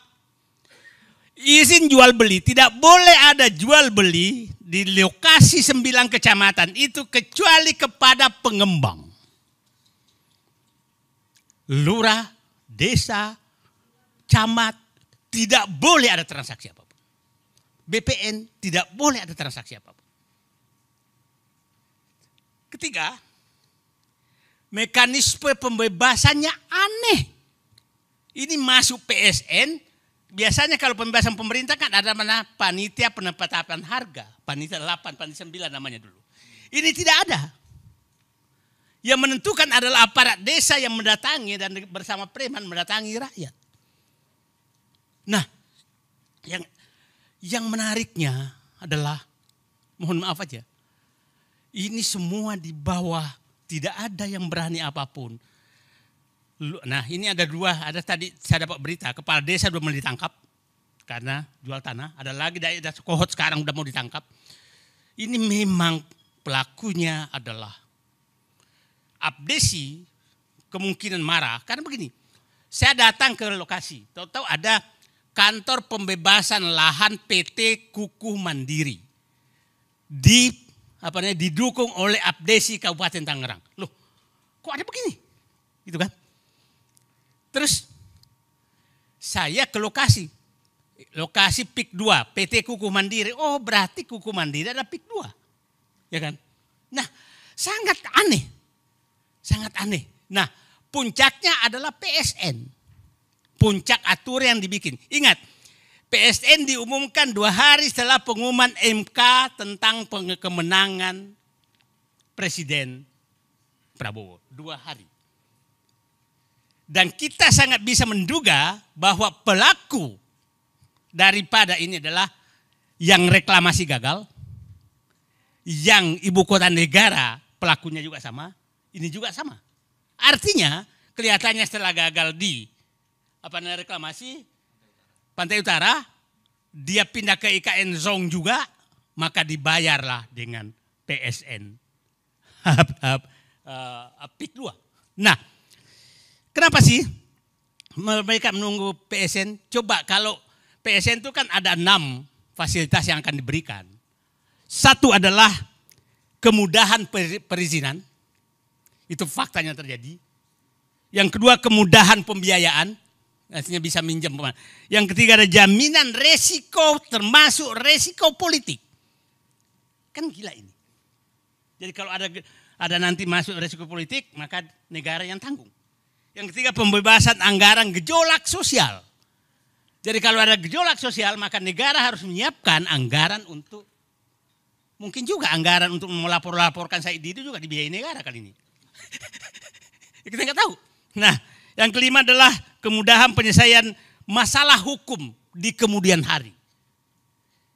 izin jual beli. Tidak boleh ada jual beli di lokasi 9 kecamatan itu kecuali kepada pengembang. Lurah, desa, camat, tidak boleh ada transaksi apapun. BPN tidak boleh ada transaksi apapun. Ketiga, mekanisme pembebasannya aneh. Ini masuk PSN, biasanya kalau pembebasan pemerintah kan ada mana panitia penetapan harga. Panitia 8, panitia 9 namanya dulu. Ini tidak ada. Yang menentukan adalah aparat desa yang mendatangi dan bersama preman mendatangi rakyat. Nah, yang menariknya adalah, mohon maaf aja, ini semua di bawah, tidak ada yang berani apapun. Nah, ini ada tadi saya dapat berita, kepala desa sudah mau ditangkap karena jual tanah. Ada lagi daerah Kohot sekarang sudah mau ditangkap. Ini memang pelakunya adalah Abdesi, kemungkinan marah. Karena begini, saya datang ke lokasi, tahu-tahu ada kantor pembebasan lahan PT Kukuh Mandiri. Didukung oleh Abdesi Kabupaten Tangerang. Loh, kok ada begini? Gitu kan? Terus saya ke lokasi Pik 2, PT Kukuh Mandiri. Oh, berarti Kukuh Mandiri ada Pik 2. Ya kan? Nah, sangat aneh. Sangat aneh. Nah, puncaknya adalah PSN. Puncak aturan yang dibikin. Ingat, PSN diumumkan 2 hari setelah pengumuman MK tentang kemenangan Presiden Prabowo. 2 hari. Dan kita sangat bisa menduga bahwa pelaku daripada ini adalah yang reklamasi gagal, yang ibu kota negara pelakunya juga sama, ini juga sama. Artinya kelihatannya setelah gagal di reklamasi Pantai Utara, dia pindah ke IKN Zong juga, maka dibayarlah dengan PSN Pik 2. Nah, kenapa sih mereka menunggu PSN? Coba kalau PSN itu kan ada 6 fasilitas yang akan diberikan. Satu adalah kemudahan perizinan. Itu faktanya terjadi. Yang kedua kemudahan pembiayaan. Artinya bisa minjem. Yang ketiga ada jaminan resiko termasuk resiko politik. Kan gila ini. Jadi kalau ada nanti masuk resiko politik maka negara yang tanggung. Yang ketiga pembebasan anggaran gejolak sosial. Jadi kalau ada gejolak sosial maka negara harus menyiapkan anggaran untuk, mungkin juga anggaran untuk melaporkan Said itu juga dibiayai negara kali ini. Kita nggak tahu. Nah, yang kelima adalah kemudahan penyelesaian masalah hukum di kemudian hari.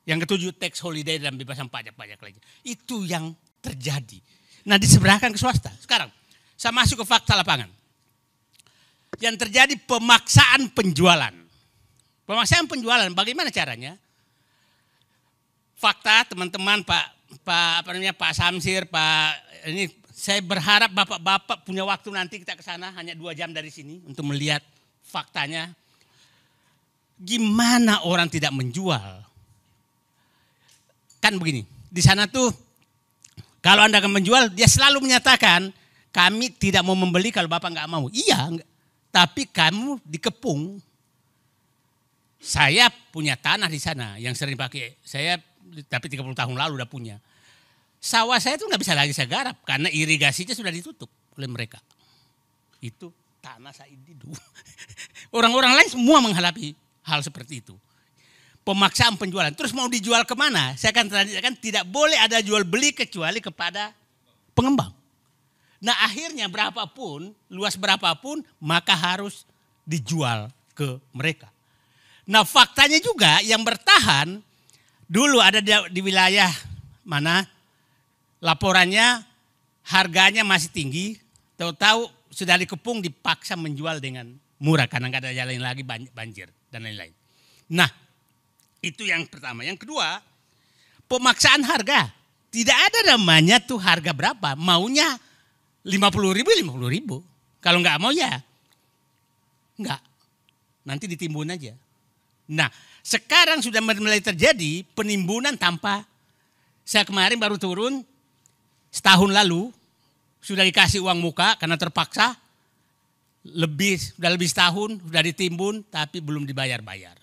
Yang ketujuh tax holiday dan bebasan pajak-pajak lainnya. Itu yang terjadi. Nah diseberangkan ke swasta. Sekarang saya masuk ke fakta lapangan. Yang terjadi pemaksaan penjualan. Pemaksaan penjualan bagaimana caranya? Fakta teman-teman Pak Samsir, ini saya berharap bapak-bapak punya waktu nanti kita ke sana hanya 2 jam dari sini untuk melihat faktanya. Gimana orang tidak menjual? Kan begini, di sana tuh kalau Anda akan menjual, dia selalu menyatakan kami tidak mau membeli kalau Bapak nggak mau. Iya, tapi kamu dikepung. Saya punya tanah di sana yang sering pakai. Saya tapi 30 tahun lalu udah punya. Sawah saya tuh nggak bisa lagi saya garap karena irigasinya sudah ditutup oleh mereka. Itu tanah Said Didu. Orang-orang lain semua menghadapi hal seperti itu. Pemaksaan penjualan. Terus mau dijual kemana? Saya akan tradisikan tidak boleh ada jual beli kecuali kepada pengembang. Nah akhirnya berapapun, luas berapapun, maka harus dijual ke mereka. Nah faktanya juga yang bertahan, dulu ada di wilayah mana laporannya harganya masih tinggi, tahu-tahu sudah dikepung dipaksa menjual dengan murah karena nggak ada jalan lagi banjir dan lain-lain. Nah itu yang pertama. Yang kedua, pemaksaan harga. Tidak ada namanya tuh harga berapa. Maunya 50.000, 50.000. Kalau nggak mau ya nggak. Nanti ditimbun aja. Nah sekarang sudah mulai terjadi penimbunan tanpa. Saya kemarin baru turun setahun lalu. Sudah dikasih uang muka karena terpaksa. Sudah lebih setahun, sudah ditimbun tapi belum dibayar-bayar.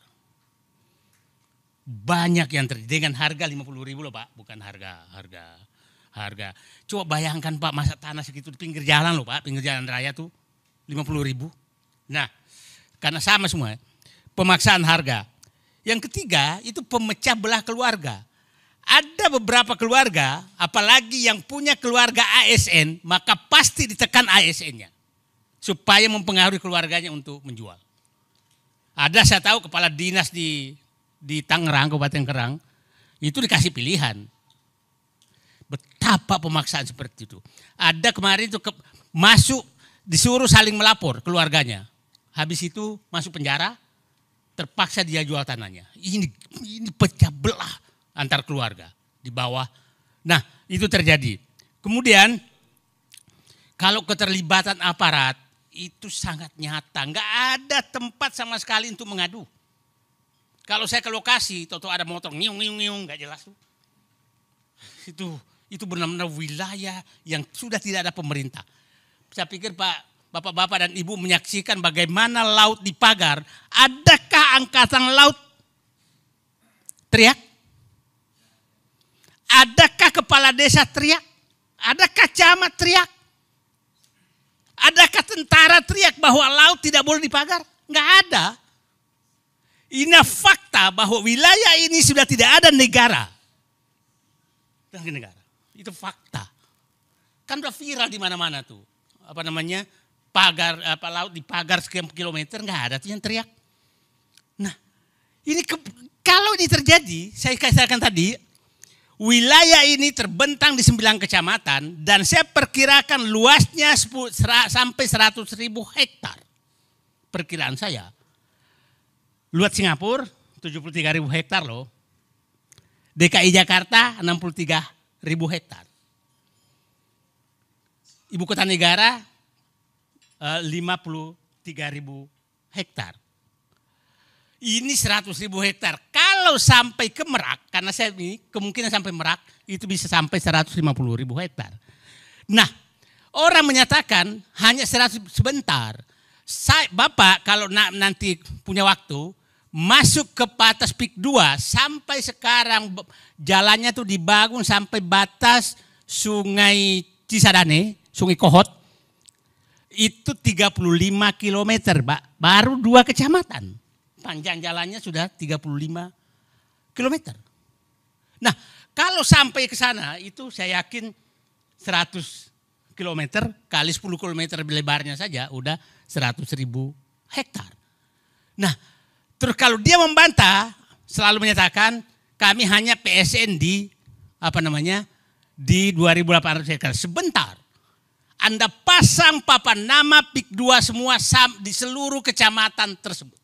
Banyak yang terjadi dengan harga 50.000 loh Pak, bukan harga. Coba bayangkan Pak, masa tanah segitu di pinggir jalan loh Pak, pinggir jalan raya tuh 50.000. Nah, karena sama semua, pemaksaan harga. Yang ketiga itu pemecah belah keluarga. Ada beberapa keluarga, apalagi yang punya keluarga ASN, maka pasti ditekan ASN-nya supaya mempengaruhi keluarganya untuk menjual. Ada saya tahu kepala dinas di Tangerang, Kabupaten Kerang, itu dikasih pilihan. Betapa pemaksaan seperti itu. Ada kemarin itu masuk, disuruh saling melapor keluarganya. Habis itu masuk penjara, terpaksa dia jual tanahnya. Ini pecah belah antar keluarga di bawah. Nah itu terjadi. Kemudian kalau keterlibatan aparat itu sangat nyata. Nggak ada tempat sama sekali untuk mengadu. Kalau saya ke lokasi, tahu ada motor ngiung, nggak jelas tuh. Itu benar-benar wilayah yang sudah tidak ada pemerintah. Saya pikir Bapak-bapak dan Ibu menyaksikan bagaimana laut dipagar. Adakah angkatan laut teriak? Adakah kepala desa teriak? Adakah camat teriak? Adakah tentara teriak bahwa laut tidak boleh dipagar? Nggak ada. Ini fakta bahwa wilayah ini sudah tidak ada negara. Itu fakta. Kan udah viral di mana-mana tuh. Pagar laut dipagar sekian kilometer, nggak ada tuh yang teriak. Nah, kalau ini terjadi, saya katakan tadi, wilayah ini terbentang di 9 kecamatan dan saya perkirakan luasnya sampai 100.000 hektar. Perkiraan saya. Luas Singapura 73.000 hektar loh. DKI Jakarta 63.000 hektar. Ibu kota negara 53.000 hektar. Ini 100.000 hektar. Kalau sampai ke Merak, karena saya ini kemungkinan sampai Merak itu bisa sampai 150.000 hektar. Nah, orang menyatakan hanya 100 sebentar. Bapak kalau nanti punya waktu, masuk ke batas PIK 2 sampai sekarang jalannya tuh dibangun sampai batas Sungai Cisadane, Sungai Kohot. Itu 35 km, Pak. Baru 2 kecamatan. Panjang jalannya sudah 35 km. Nah, kalau sampai ke sana itu saya yakin 100 km kali 10 km lebarnya saja udah 100.000 hektar. Nah, terus kalau dia membantah, selalu menyatakan kami hanya PSN di 2.800 hektar. Sebentar, Anda pasang papan nama PIK 2 semua di seluruh kecamatan tersebut.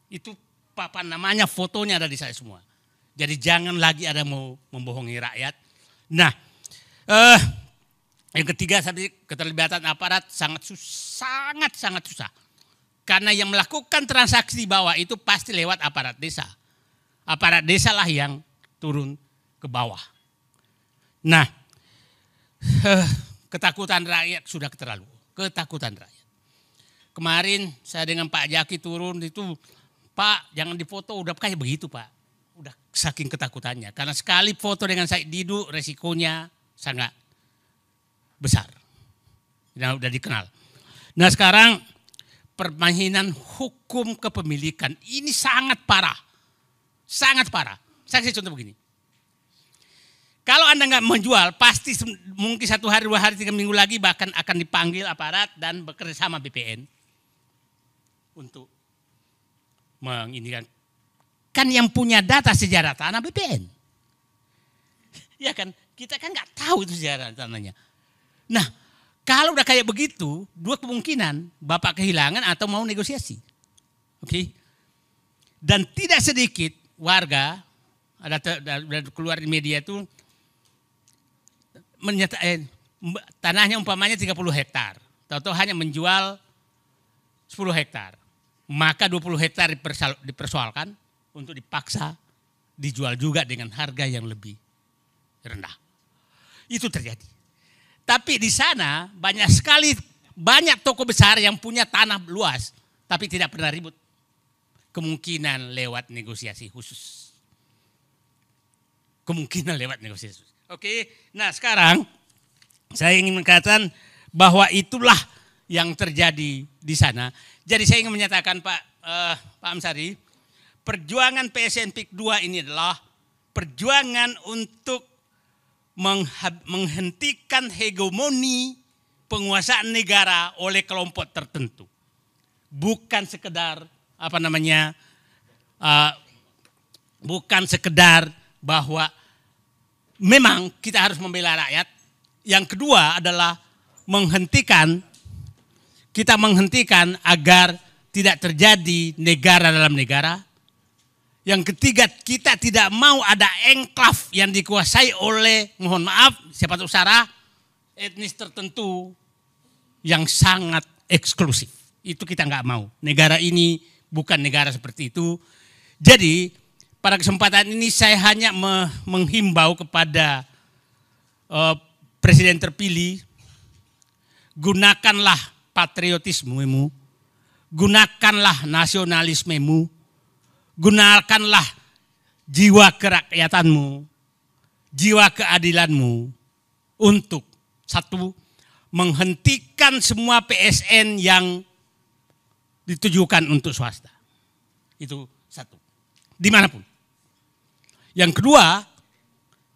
Itu papan namanya, fotonya ada di saya semua. Jadi jangan lagi ada mau membohongi rakyat. Nah, yang ketiga tadi keterlibatan aparat sangat susah. Karena yang melakukan transaksi di bawah itu pasti lewat aparat desa. Aparat desa lah yang turun ke bawah. Nah, ketakutan rakyat sudah keterlaluan. Ketakutan rakyat. Kemarin saya dengan Pak Jaki turun itu, Pak jangan difoto, udah kayak begitu Pak. Udah saking ketakutannya. Karena sekali foto dengan Said Didu resikonya sangat besar. Udah dikenal. Nah sekarang permainan hukum kepemilikan ini sangat parah. Sangat parah. Saya kasih contoh begini. Kalau Anda nggak menjual, pasti mungkin 1 hari, 2 hari, 3 minggu lagi bahkan akan dipanggil aparat dan bekerja sama BPN untuk menginikan. Kan yang punya data sejarah tanah BPN. Ya kan, kita kan nggak tahu itu sejarah tanahnya. Nah, kalau udah kayak begitu, 2 kemungkinan, Bapak kehilangan atau mau negosiasi. Oke. Dan tidak sedikit warga, ada keluar di media itu, tanahnya umpamanya 30 hektar. Tahu-tahu hanya menjual 10 hektar. Maka 20 hektar dipersoalkan untuk dipaksa dijual juga dengan harga yang lebih rendah. Itu terjadi. Tapi di sana banyak toko besar yang punya tanah luas, tapi tidak pernah ribut. Kemungkinan lewat negosiasi khusus. Oke, nah sekarang saya ingin mengatakan bahwa itulah yang terjadi di sana. Jadi saya ingin menyatakan Pak Amsari, perjuangan PSN PIK 2 ini adalah perjuangan untuk menghentikan hegemoni penguasaan negara oleh kelompok tertentu. Bukan sekedar bukan sekedar bahwa memang kita harus membela rakyat. Yang kedua adalah kita menghentikan agar tidak terjadi negara dalam negara. Yang ketiga, kita tidak mau ada enklave yang dikuasai oleh, mohon maaf, siapa tahu Sarah, etnis tertentu yang sangat eksklusif. Itu kita nggak mau. Negara ini bukan negara seperti itu. Jadi pada kesempatan ini saya hanya menghimbau kepada Presiden terpilih, gunakanlah patriotismemu, gunakanlah nasionalismemu, gunakanlah jiwa kerakyatanmu, jiwa keadilanmu untuk satu, menghentikan semua PSN yang ditujukan untuk swasta. Itu satu. Dimanapun. Yang kedua,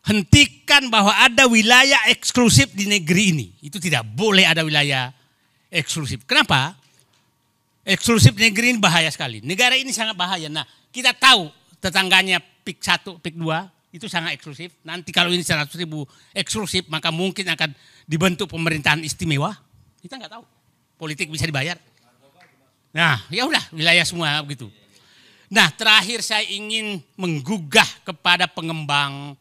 hentikan bahwa ada wilayah eksklusif di negeri ini. Itu tidak boleh ada wilayah eksklusif. Kenapa? Eksklusif di negeri ini bahaya sekali. Negara ini sangat bahaya. Nah, kita tahu tetangganya PIK 1, PIK 2 itu sangat eksklusif. Nanti kalau ini 100.000 eksklusif, maka mungkin akan dibentuk pemerintahan istimewa. Kita nggak tahu. Politik bisa dibayar. Nah, ya udah wilayah semua begitu. Nah, terakhir saya ingin menggugah kepada pengembang,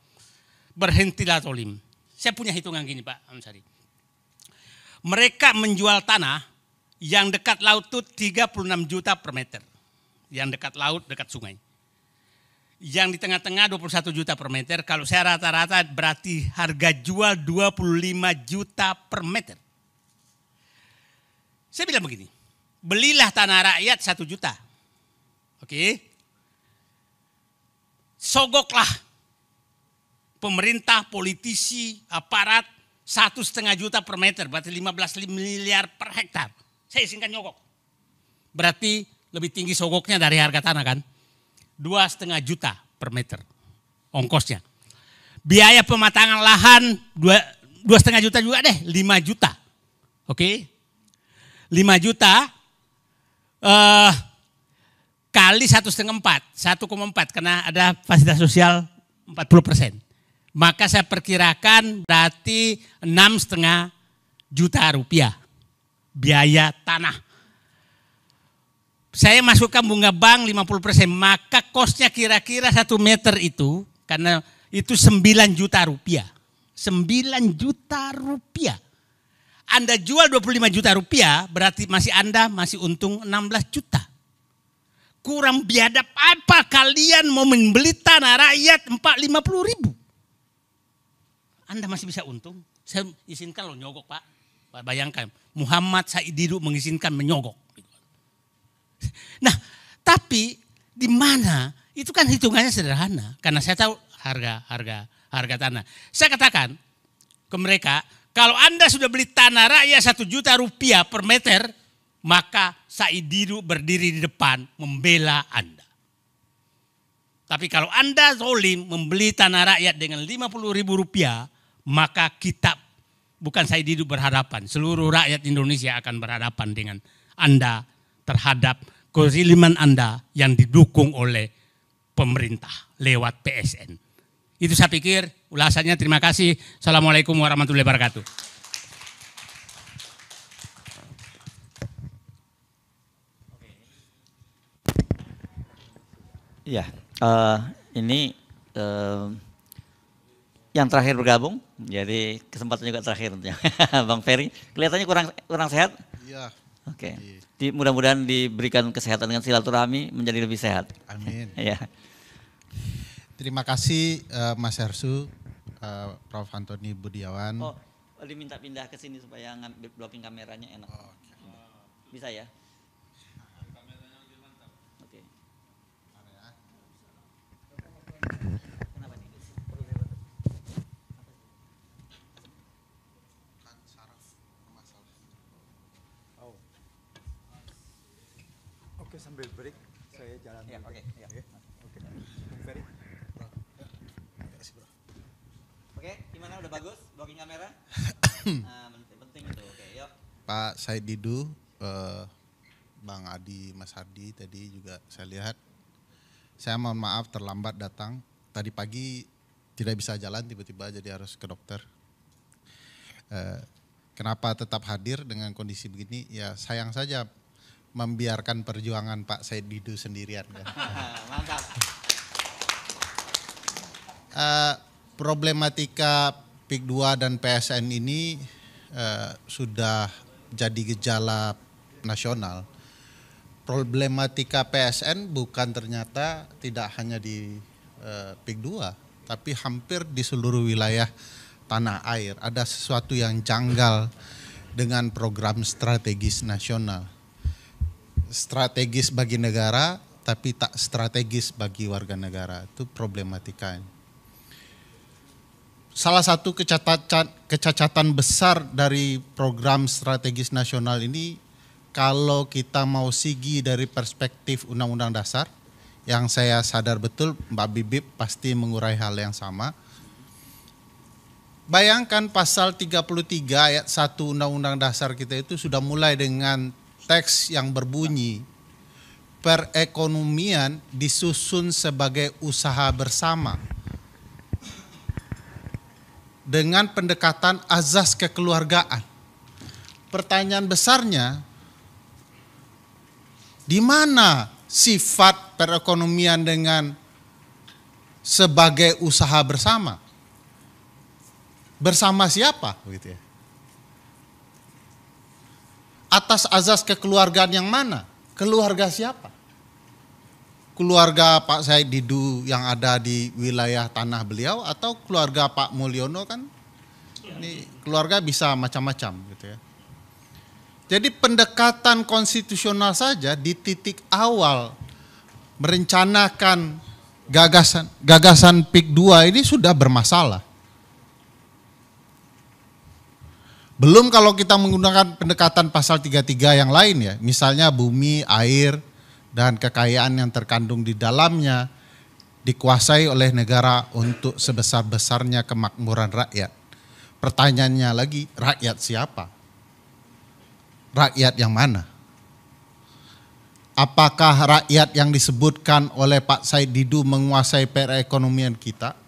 berhentilah zolim. Saya punya hitungan gini Pak Amsari. Mereka menjual tanah yang dekat laut itu 36 juta per meter. Yang dekat laut, dekat sungai. Yang di tengah-tengah 21 juta per meter. Kalau saya rata-rata berarti harga jual 25 juta per meter. Saya bilang begini, belilah tanah rakyat 1 juta. Oke. Sogoklah pemerintah, politisi, aparat 1,5 juta per meter, berarti 15 miliar per hektar. Saya singkat nyogok. Berarti lebih tinggi sogoknya dari harga tanah kan. 2,5 juta per meter ongkosnya. Biaya pematangan lahan 2,5 juta juga deh, 5 juta. Oke. 5 juta kali 1,4 karena ada fasilitas sosial 40%. maka saya perkirakan berarti 6,5 juta rupiah biaya tanah. Saya masukkan bunga bank 50%, maka kosnya kira-kira 1 meter itu, karena itu 9 juta rupiah. 9 juta rupiah. Anda jual 25 juta rupiah, berarti Anda masih untung 16 juta. Kurang biadab apa kalian mau membeli tanah rakyat 50 ribu? Anda masih bisa untung. Saya izinkan lo nyogok, Pak. Bayangkan, Muhammad Said Didu mengizinkan menyogok. Nah, tapi di mana? Itu kan hitungannya sederhana. Karena saya tahu harga tanah. Saya katakan ke mereka, kalau Anda sudah beli tanah rakyat 1 juta rupiah per meter, maka Said Didu berdiri di depan membela Anda. Tapi kalau Anda zolim membeli tanah rakyat dengan 50 ribu rupiah, maka kita, bukan Said Didu berhadapan, seluruh rakyat Indonesia akan berhadapan dengan Anda terhadap kezaliman Anda yang didukung oleh pemerintah lewat PSN. Itu saya pikir ulasannya. Terima kasih. Assalamualaikum warahmatullahi wabarakatuh. Ya, ini yang terakhir bergabung, jadi kesempatan juga terakhir tentunya. Bang Ferry, kelihatannya kurang sehat? Iya. Oke. Mudah-mudahan diberikan kesehatan dengan silaturahmi menjadi lebih sehat. Amin. Ya. Terima kasih Mas Hersu, Prof. Antoni Budiawan. Oh, diminta pindah ke sini supaya blocking kameranya enak. Oh, okay. Bisa ya? Oke. Kenapa nih? Oke, sambil break saya jalan. Ya, oke. Ya. Oke. Bung Ferry. Oke, gimana, udah bagus blocking kamera? Penting itu. Oke, yuk. Pak Said Didu, Bang Adi, Mas Hardi tadi juga saya lihat. Saya mohon maaf terlambat datang. Tadi pagi tidak bisa jalan, tiba-tiba jadi harus ke dokter. Kenapa tetap hadir dengan kondisi begini? Ya sayang saja membiarkan perjuangan Pak Said Didu sendirian. Kan? Mantap. Problematika PIK 2 dan PSN ini sudah jadi gejala nasional. Problematika PSN bukan ternyata tidak hanya di PIK 2, tapi hampir di seluruh wilayah tanah air. Ada sesuatu yang janggal dengan program strategis nasional. Strategis bagi negara, tapi tak strategis bagi warga negara. Itu problematikanya. Salah satu kecacatan besar dari program strategis nasional ini, kalau kita mau sigi dari perspektif Undang-Undang Dasar, yang saya sadar betul Mbak Bibip pasti mengurai hal yang sama. Bayangkan pasal 33 ayat 1 Undang-Undang Dasar kita itu sudah mulai dengan teks yang berbunyi, perekonomian disusun sebagai usaha bersama. Dengan pendekatan azas kekeluargaan. Pertanyaan besarnya, di mana sifat perekonomian dengan sebagai usaha bersama? Bersama siapa? Begitu ya. Atas azas kekeluargaan yang mana? Keluarga siapa? Keluarga Pak Said Didu yang ada di wilayah tanah beliau atau keluarga Pak Mulyono kan? Ini keluarga bisa macam-macam gitu ya. Jadi pendekatan konstitusional saja di titik awal merencanakan gagasan PIK 2 ini sudah bermasalah. Belum kalau kita menggunakan pendekatan pasal 33 yang lain ya, misalnya bumi, air, dan kekayaan yang terkandung di dalamnya dikuasai oleh negara untuk sebesar-besarnya kemakmuran rakyat. Pertanyaannya lagi, rakyat siapa? Rakyat yang mana? Apakah rakyat yang disebutkan oleh Pak Said Didu menguasai perekonomian kita?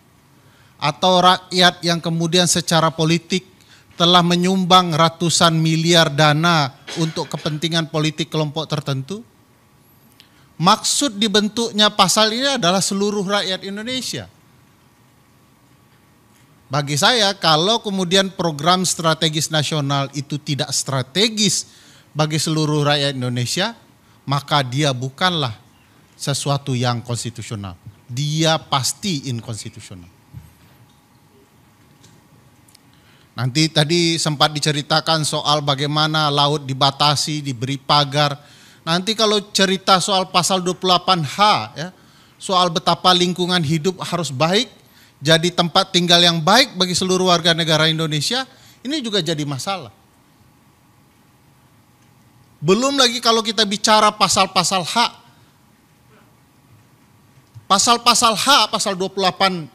atau rakyat yang kemudian secara politik telah menyumbang ratusan miliar dana untuk kepentingan politik kelompok tertentu? Maksud dibentuknya pasal ini adalah seluruh rakyat Indonesia. Bagi saya, kalau kemudian program strategis nasional itu tidak strategis bagi seluruh rakyat Indonesia, maka dia bukanlah sesuatu yang konstitusional. Dia pasti inkonstitusional. Nanti tadi sempat diceritakan soal bagaimana laut dibatasi, diberi pagar. Nanti kalau cerita soal pasal 28H, ya, soal betapa lingkungan hidup harus baik, jadi tempat tinggal yang baik bagi seluruh warga negara Indonesia, ini juga jadi masalah. Belum lagi kalau kita bicara pasal-pasal hak. Pasal-pasal hak, pasal 28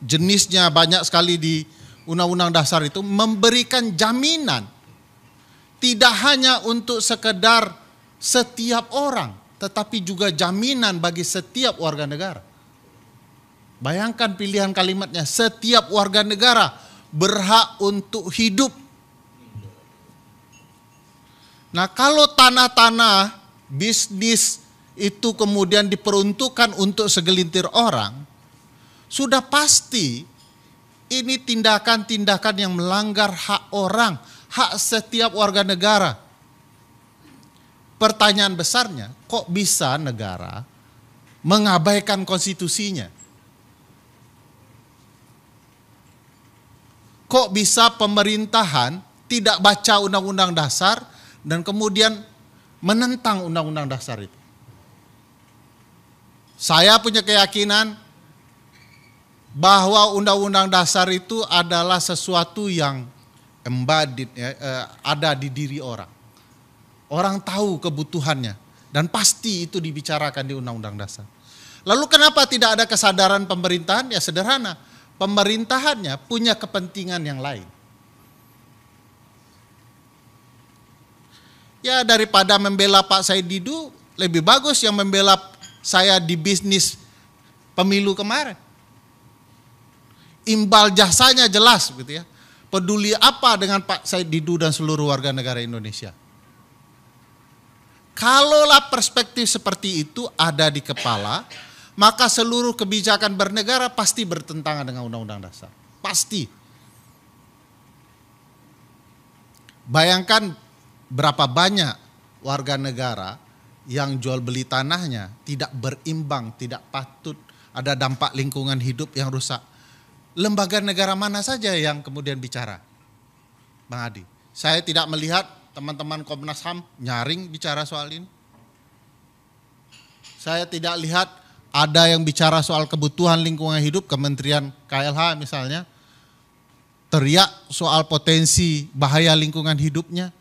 jenisnya banyak sekali di Undang-Undang Dasar itu memberikan jaminan tidak hanya untuk sekedar setiap orang, tetapi juga jaminan bagi setiap warga negara. Bayangkan pilihan kalimatnya, setiap warga negara berhak untuk hidup. Nah, kalau tanah-tanah bisnis itu kemudian diperuntukkan untuk segelintir orang, sudah pasti ini tindakan-tindakan yang melanggar hak orang, hak setiap warga negara. Pertanyaan besarnya, kok bisa negara mengabaikan konstitusinya? Kok bisa pemerintahan tidak baca Undang-Undang Dasar dan kemudian menentang Undang-Undang Dasar itu? Saya punya keyakinan bahwa Undang-Undang Dasar itu adalah sesuatu yang embodied, ada di diri orang. Orang tahu kebutuhannya dan pasti itu dibicarakan di Undang-Undang Dasar. Lalu kenapa tidak ada kesadaran pemerintahan? Ya sederhana, pemerintahannya punya kepentingan yang lain. Ya daripada membela Pak Said Didu, lebih bagus yang membela saya di bisnis pemilu kemarin. Imbal jasanya jelas gitu ya. Peduli apa dengan Pak Said Didu dan seluruh warga negara Indonesia. Kalaulah perspektif seperti itu ada di kepala, maka seluruh kebijakan bernegara pasti bertentangan dengan Undang-Undang Dasar. Pasti. Bayangkan berapa banyak warga negara yang jual beli tanahnya tidak berimbang, tidak patut, ada dampak lingkungan hidup yang rusak. Lembaga negara mana saja yang kemudian bicara? Bang Adi, saya tidak melihat teman-teman Komnas HAM nyaring bicara soal ini. Saya tidak lihat ada yang bicara soal kebutuhan lingkungan hidup, Kementerian KLH misalnya, teriak soal potensi bahaya lingkungan hidupnya.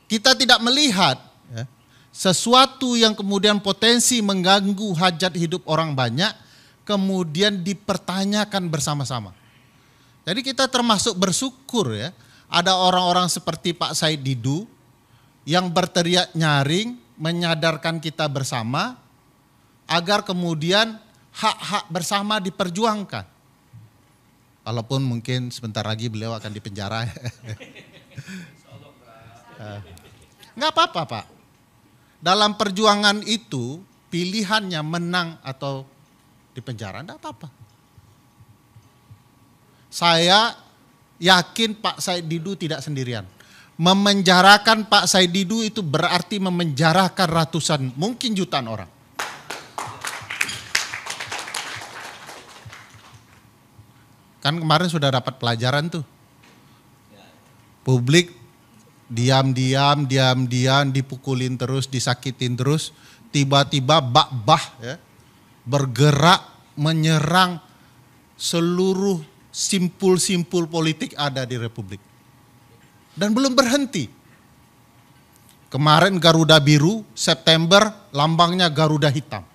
Kita tidak melihat ya, sesuatu yang kemudian potensi mengganggu hajat hidup orang banyak, kemudian dipertanyakan bersama-sama. Jadi kita termasuk bersyukur ya, ada orang-orang seperti Pak Said Didu yang berteriak nyaring, menyadarkan kita bersama, agar kemudian hak-hak bersama diperjuangkan. Walaupun mungkin sebentar lagi beliau akan dipenjara. Nggak apa-apa Pak. Dalam perjuangan itu pilihannya menang atau dipenjara, nggak apa-apa. Saya yakin Pak Said Didu tidak sendirian. Memenjarakan Pak Said Didu itu berarti memenjarakan ratusan, mungkin jutaan orang. Kan kemarin sudah dapat pelajaran tuh. Publik diam-diam dipukulin terus, disakitin terus, tiba-tiba bak-bah ya, bergerak menyerang seluruh simpul-simpul politik ada di Republik. Dan belum berhenti. Kemarin Garuda Biru, September lambangnya Garuda Hitam.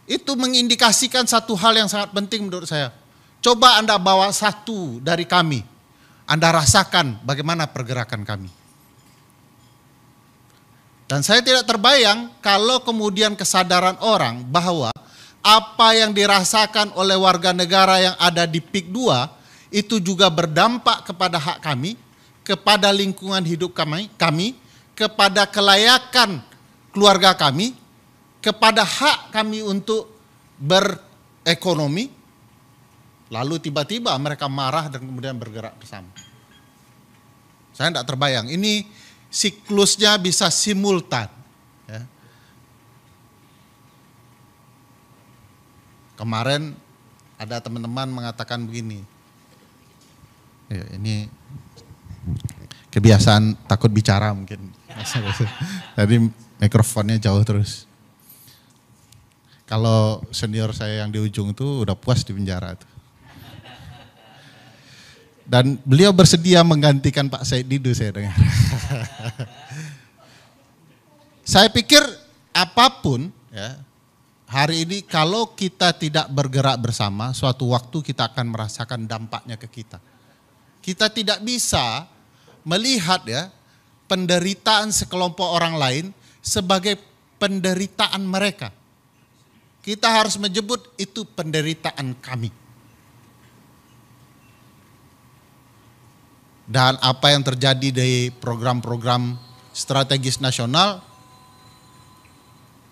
Itu mengindikasikan satu hal yang sangat penting menurut saya. Coba Anda bawa satu dari kami, Anda rasakan bagaimana pergerakan kami. Dan saya tidak terbayang kalau kemudian kesadaran orang bahwa apa yang dirasakan oleh warga negara yang ada di PIK 2 itu juga berdampak kepada hak kami, kepada lingkungan hidup kami, kepada kelayakan keluarga kami, kepada hak kami untuk berekonomi. Lalu tiba-tiba mereka marah dan kemudian bergerak bersama. Saya tidak terbayang, ini siklusnya bisa simultan. Ya. Kemarin ada teman-teman mengatakan begini, ya, ini kebiasaan takut bicara mungkin. Jadi mikrofonnya jauh terus. Kalau senior saya yang di ujung itu udah puas di penjara tuh. Dan beliau bersedia menggantikan Pak Said Didu, saya dengar. Saya pikir apapun ya, hari ini kalau kita tidak bergerak bersama, suatu waktu kita akan merasakan dampaknya ke kita. Kita tidak bisa melihat ya penderitaan sekelompok orang lain sebagai penderitaan mereka. Kita harus menyebut itu penderitaan kami. Dan apa yang terjadi di program-program strategis nasional,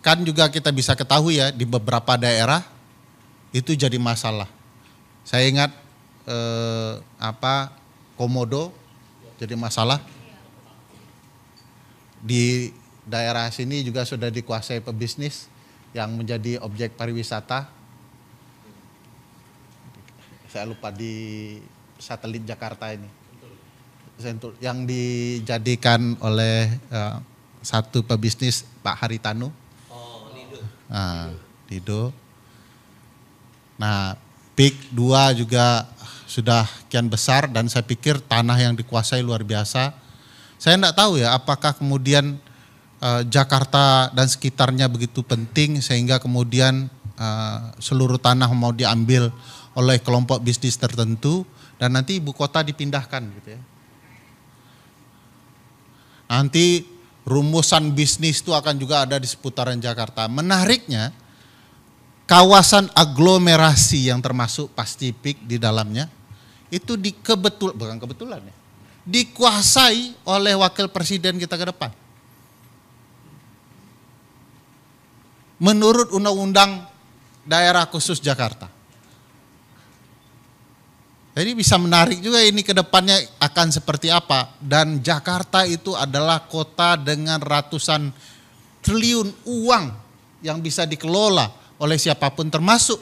kan juga kita bisa ketahui ya di beberapa daerah itu jadi masalah. Saya ingat Komodo jadi masalah. Di daerah sini juga sudah dikuasai pebisnis yang menjadi objek pariwisata. Saya lupa di satelit Jakarta ini. Yang dijadikan oleh satu pebisnis Pak Haritanu. Oh, Lido. Lido. Nah, PIK 2 juga sudah kian besar dan saya pikir tanah yang dikuasai luar biasa. Saya tidak tahu ya apakah kemudian Jakarta dan sekitarnya begitu penting sehingga kemudian seluruh tanah mau diambil oleh kelompok bisnis tertentu dan nanti ibu kota dipindahkan gitu ya. Nanti rumusan bisnis itu akan juga ada di seputaran Jakarta. Menariknya, kawasan aglomerasi yang termasuk pasti PIK di dalamnya, itu bukan kebetulan ya, dikuasai oleh wakil presiden kita ke depan. Menurut Undang-Undang Daerah Khusus Jakarta. Jadi bisa menarik juga ini ke depannya akan seperti apa. Dan Jakarta itu adalah kota dengan ratusan triliun uang yang bisa dikelola oleh siapapun termasuk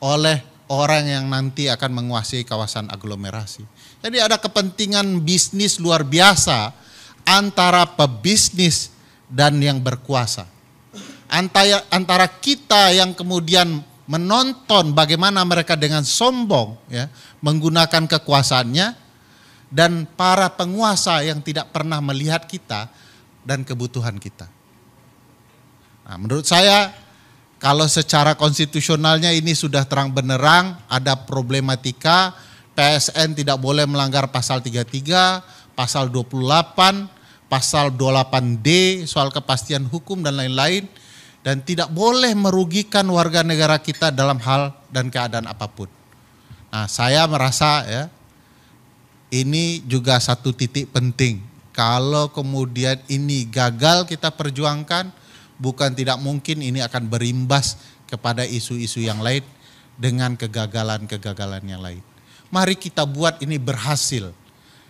oleh orang yang nanti akan menguasai kawasan aglomerasi. Jadi ada kepentingan bisnis luar biasa antara pebisnis dan yang berkuasa. Antara kita yang kemudian menonton bagaimana mereka dengan sombong ya menggunakan kekuasaannya dan para penguasa yang tidak pernah melihat kita dan kebutuhan kita. Nah, menurut saya kalau secara konstitusionalnya ini sudah terang benderang ada problematika PSN tidak boleh melanggar pasal 33, pasal 28, pasal 28D soal kepastian hukum dan lain-lain. Dan tidak boleh merugikan warga negara kita dalam hal dan keadaan apapun. Nah, saya merasa ya ini juga satu titik penting. Kalau kemudian ini gagal kita perjuangkan, bukan tidak mungkin ini akan berimbas kepada isu-isu yang lain dengan kegagalan-kegagalan yang lain. Mari kita buat ini berhasil.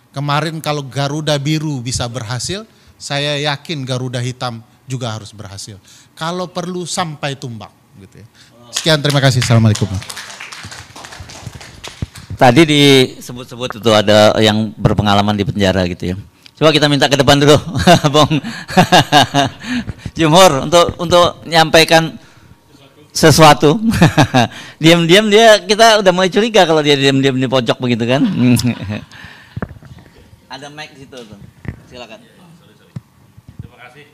Kemarin kalau Garuda Biru bisa berhasil, saya yakin Garuda Hitam juga harus berhasil. Kalau perlu sampai tumbang gitu ya. Sekian, terima kasih. Assalamualaikum. Tadi disebut-sebut itu ada yang berpengalaman di penjara gitu ya. Coba kita minta ke depan dulu, Bang Jumhur untuk menyampaikan sesuatu. Diam-diam kita udah mulai curiga kalau dia diam-diam di pojok begitu kan. Ada mic di situ tuh. Silakan. Terima kasih.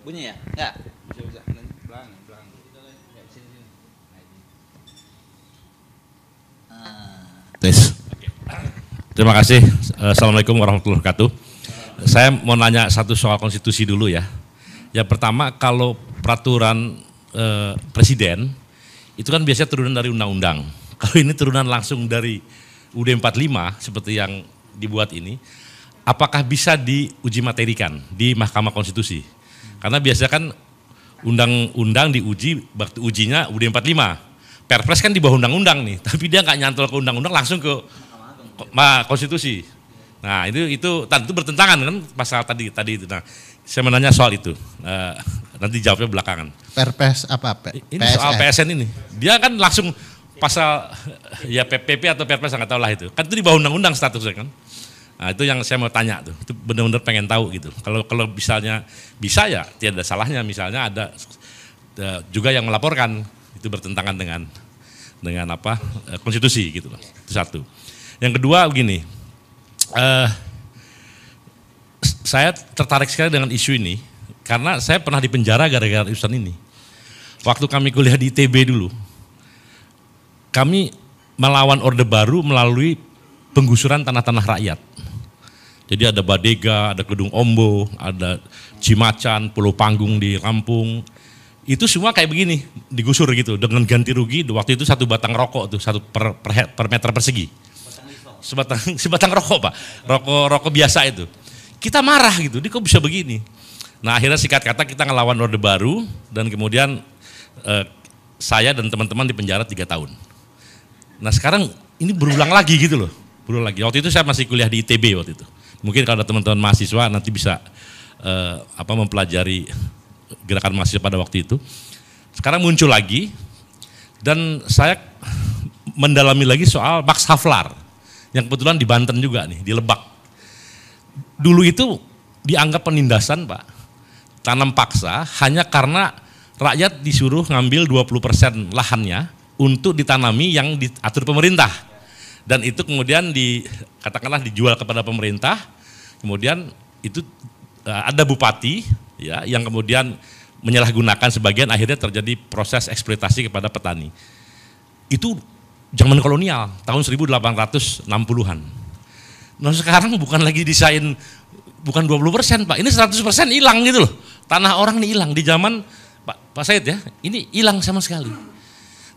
Bunyi ya? Enggak. Bisa. Belang. Tes. Terima kasih. Assalamualaikum warahmatullahi wabarakatuh. Saya mau nanya satu soal konstitusi dulu ya. Yang pertama, kalau peraturan presiden itu kan biasanya turunan dari undang-undang. Kalau ini turunan langsung dari UUD 45 seperti yang dibuat ini, apakah bisa diuji materikan di Mahkamah Konstitusi? Karena biasanya kan undang-undang diuji, waktu ujinya UUD 45. Perpres kan di bawah undang-undang nih, tapi dia nggak nyantol ke undang-undang, langsung ke konstitusi. Nah itu bertentangan kan pasal tadi itu. Nah saya menanya soal itu, nanti jawabnya belakangan. Perpres apa? Ini soal PSN ini, dia kan langsung pasal ya PP atau Perpres nggak tahu lah itu. Kan itu di bawah undang-undang statusnya kan. Nah itu yang saya mau tanya tuh, itu benar-benar pengen tahu gitu. Kalau misalnya bisa ya tidak ada salahnya, misalnya ada juga yang melaporkan itu bertentangan dengan apa konstitusi gitu loh. Itu satu. Yang kedua begini, saya tertarik sekali dengan isu ini karena saya pernah dipenjara gara-gara urusan ini. Waktu kami kuliah di ITB dulu, kami melawan Orde Baru melalui penggusuran tanah-tanah rakyat. Jadi ada Badega, ada Gedung Ombo, ada Cimacan, Pulau Panggung di Lampung. Itu semua kayak begini, digusur gitu dengan ganti rugi. Waktu itu 1 batang rokok tuh, 1 per meter persegi. Sebatang rokok Pak, rokok biasa itu. Kita marah gitu, dia kok bisa begini. Nah akhirnya singkat kata kita ngelawan Orde Baru dan kemudian saya dan teman-teman dipenjara 3 tahun. Nah sekarang ini berulang lagi gitu loh, berulang lagi. Waktu itu saya masih kuliah di ITB waktu itu. Mungkin kalau ada teman-teman mahasiswa nanti bisa mempelajari gerakan mahasiswa pada waktu itu. Sekarang muncul lagi dan saya mendalami lagi soal Max Havelaar yang kebetulan di Banten juga nih, di Lebak. Dulu itu dianggap penindasan Pak, tanam paksa hanya karena rakyat disuruh ngambil 20% lahannya untuk ditanami yang diatur pemerintah. Dan itu kemudian katakanlah dijual kepada pemerintah, kemudian itu ada bupati ya yang kemudian menyalahgunakan sebagian, akhirnya terjadi proses eksploitasi kepada petani. Itu zaman kolonial, tahun 1860-an. Nah sekarang bukan lagi desain, bukan 20% Pak, ini 100% hilang gitu loh. Tanah orang ini hilang di zaman Pak Said ya, ini hilang sama sekali.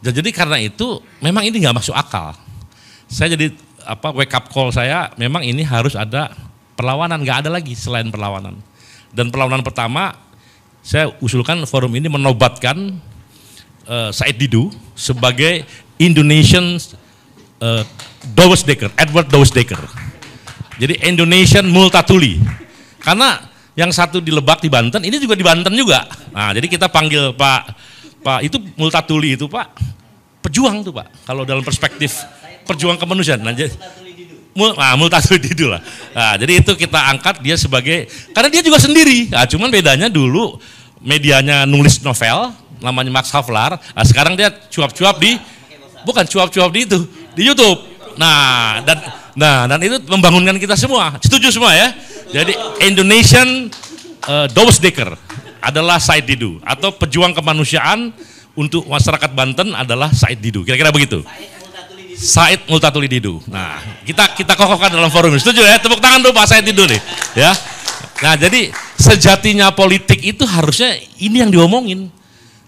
Dan jadi karena itu memang ini nggak masuk akal. Saya jadi wake up call saya, memang ini harus ada perlawanan, nggak ada lagi selain perlawanan. Dan perlawanan pertama, saya usulkan forum ini menobatkan Said Didu sebagai Indonesian Douwes-Dekker, Edward Douwes-Dekker. Jadi Indonesian Multatuli. Karena yang satu di Lebak di Banten, ini juga di Banten juga. Nah, jadi kita panggil Pak itu Multatuli itu Pak, pejuang tuh Pak. Kalau dalam perspektif perjuang kemanusiaan. Nah, Multatuli Didu lah. Nah, jadi itu kita angkat dia sebagai, karena dia juga sendiri. Nah, cuman bedanya dulu medianya nulis novel, namanya Max Havelaar. Nah, sekarang dia cuap-cuap bukan cuap-cuap di YouTube. Nah, dan itu membangunkan kita semua. Setuju semua ya? Jadi Indonesian Douwes-Dekker adalah Said Didu, atau pejuang kemanusiaan untuk masyarakat Banten adalah Said Didu. Kira-kira begitu. Said Multatuli Didu. Nah, kita kokohkan dalam forum ini. Setuju ya? Tepuk tangan dulu Pak Said Didu nih. Ya. Nah, jadi sejatinya politik itu harusnya ini yang diomongin.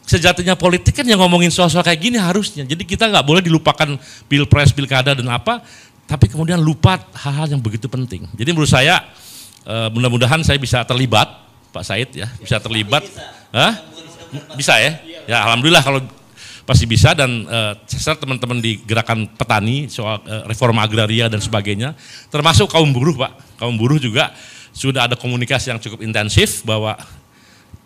Sejatinya politik kan yang ngomongin soal-soal kayak gini harusnya. Jadi kita nggak boleh dilupakan pilpres, pilkada dan apa, tapi kemudian lupa hal-hal yang begitu penting. Jadi menurut saya mudah-mudahan saya bisa terlibat, Pak Said ya, bisa terlibat. Bisa ya? Ya alhamdulillah kalau pasti bisa, dan saya teman-teman di gerakan petani soal reforma agraria dan sebagainya, termasuk kaum buruh Pak. Kaum buruh juga sudah ada komunikasi yang cukup intensif bahwa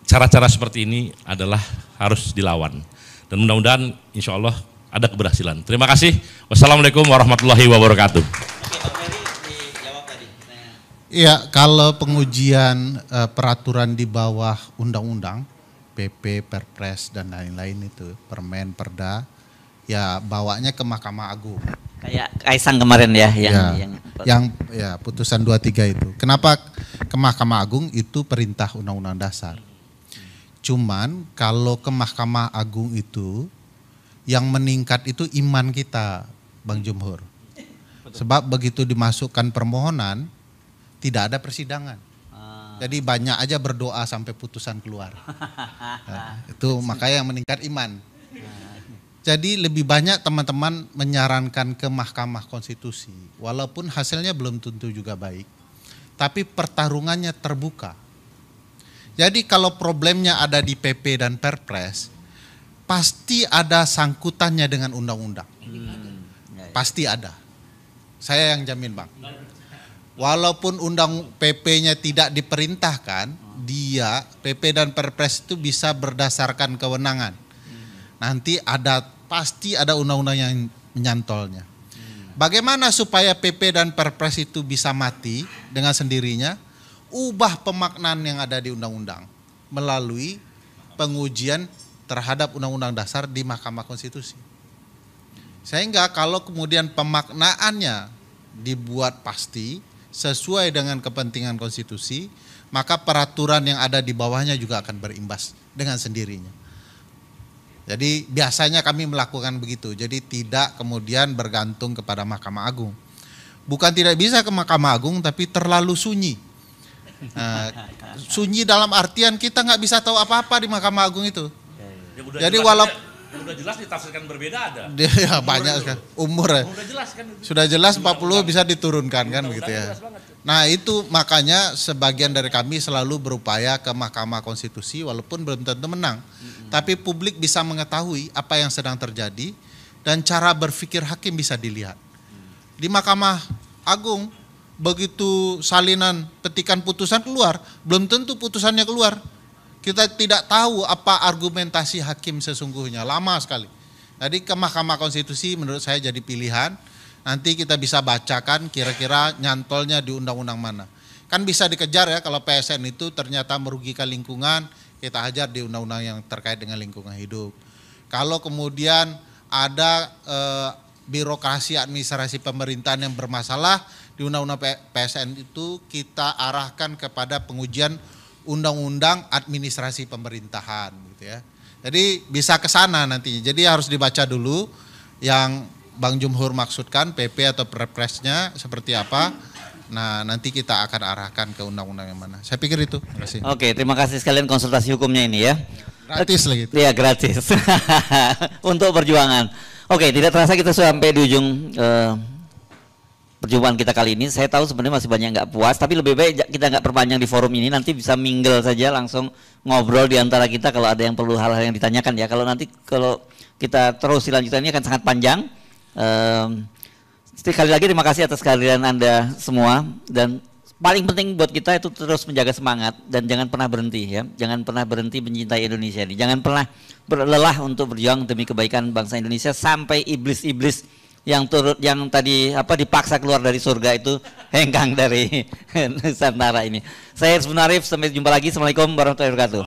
cara-cara seperti ini adalah harus dilawan. Dan mudah-mudahan insya Allah ada keberhasilan. Terima kasih. Wassalamualaikum warahmatullahi wabarakatuh. Iya, kalau pengujian peraturan di bawah undang-undang, PP, Perpres dan lain-lain itu, Permen, Perda, ya bawanya ke Mahkamah Agung. Kayak Kaisang kemarin ya, yang putusan 23 itu. Kenapa ke Mahkamah Agung? Itu perintah Undang-Undang Dasar. Cuman kalau ke Mahkamah Agung itu yang meningkat itu iman kita, Bang Jumhur. Sebab begitu dimasukkan permohonan tidak ada persidangan. Jadi banyak aja berdoa sampai putusan keluar. Nah, itu makanya yang meningkat iman. Jadi lebih banyak teman-teman menyarankan ke Mahkamah Konstitusi, walaupun hasilnya belum tentu juga baik, tapi pertarungannya terbuka. Jadi kalau problemnya ada di PP dan Perpres, pasti ada sangkutannya dengan undang-undang. Pasti ada. Saya yang jamin, Bang. Walaupun undang PP-nya tidak diperintahkan, dia PP dan Perpres itu bisa berdasarkan kewenangan. Nanti pasti ada undang-undang yang menyantolnya. Bagaimana supaya PP dan Perpres itu bisa mati dengan sendirinya? Ubah pemaknaan yang ada di undang-undang melalui pengujian terhadap undang-undang dasar di Mahkamah Konstitusi. Sehingga kalau kemudian pemaknaannya dibuat pasti sesuai dengan kepentingan konstitusi, maka peraturan yang ada di bawahnya juga akan berimbas dengan sendirinya. Jadi biasanya kami melakukan begitu, jadi tidak kemudian bergantung kepada Mahkamah Agung. Bukan tidak bisa ke Mahkamah Agung, tapi terlalu sunyi. Sunyi dalam artian kita nggak bisa tahu apa-apa di Mahkamah Agung itu. Jadi walaupun udah jelas ditafsirkan berbeda ada. Ya banyak kan. Umur ya. Udah jelas kan. Sudah jelas 40 bisa diturunkan kan begitu ya. Nah itu makanya sebagian dari kami selalu berupaya ke Mahkamah Konstitusi walaupun belum tentu menang. Tapi publik bisa mengetahui apa yang sedang terjadi dan cara berpikir hakim bisa dilihat. Di Mahkamah Agung begitu salinan petikan putusan keluar, belum tentu putusannya keluar. Kita tidak tahu apa argumentasi hakim sesungguhnya, lama sekali. Jadi ke Mahkamah Konstitusi menurut saya jadi pilihan. Nanti kita bisa bacakan kira-kira nyantolnya di undang-undang mana. Kan bisa dikejar ya kalau PSN itu ternyata merugikan lingkungan, kita hajar di undang-undang yang terkait dengan lingkungan hidup. Kalau kemudian ada birokrasi administrasi pemerintahan yang bermasalah, di undang-undang PSN itu kita arahkan kepada pengujian undang-undang administrasi pemerintahan gitu ya. Jadi bisa ke sana nantinya. Jadi harus dibaca dulu yang Bang Jumhur maksudkan PP atau Perpresnya seperti apa. Nah, nanti kita akan arahkan ke undang-undang yang mana. Saya pikir itu. Terima kasih. Oke, terima kasih sekalian konsultasi hukumnya ini ya. Gratis lagi. Iya, gratis. Untuk perjuangan. Oke, tidak terasa kita sampai di ujung perjumpaan kita kali ini. Saya tahu sebenarnya masih banyak nggak puas, tapi lebih baik kita nggak perpanjang di forum ini. Nanti bisa mingle saja, langsung ngobrol di antara kita kalau ada yang perlu hal-hal yang ditanyakan ya. Kalau kita terus dilanjutkan ini akan sangat panjang. Sekali lagi terima kasih atas kehadiran Anda semua, dan paling penting buat kita itu terus menjaga semangat dan jangan pernah berhenti ya. Jangan pernah berhenti mencintai Indonesia ini. Jangan pernah berlelah untuk berjuang demi kebaikan bangsa Indonesia sampai iblis-iblis yang tadi dipaksa keluar dari surga itu hengkang dari Nusantara ini. Saya Rizwan Arif, sampai jumpa lagi. Assalamualaikum warahmatullahi wabarakatuh.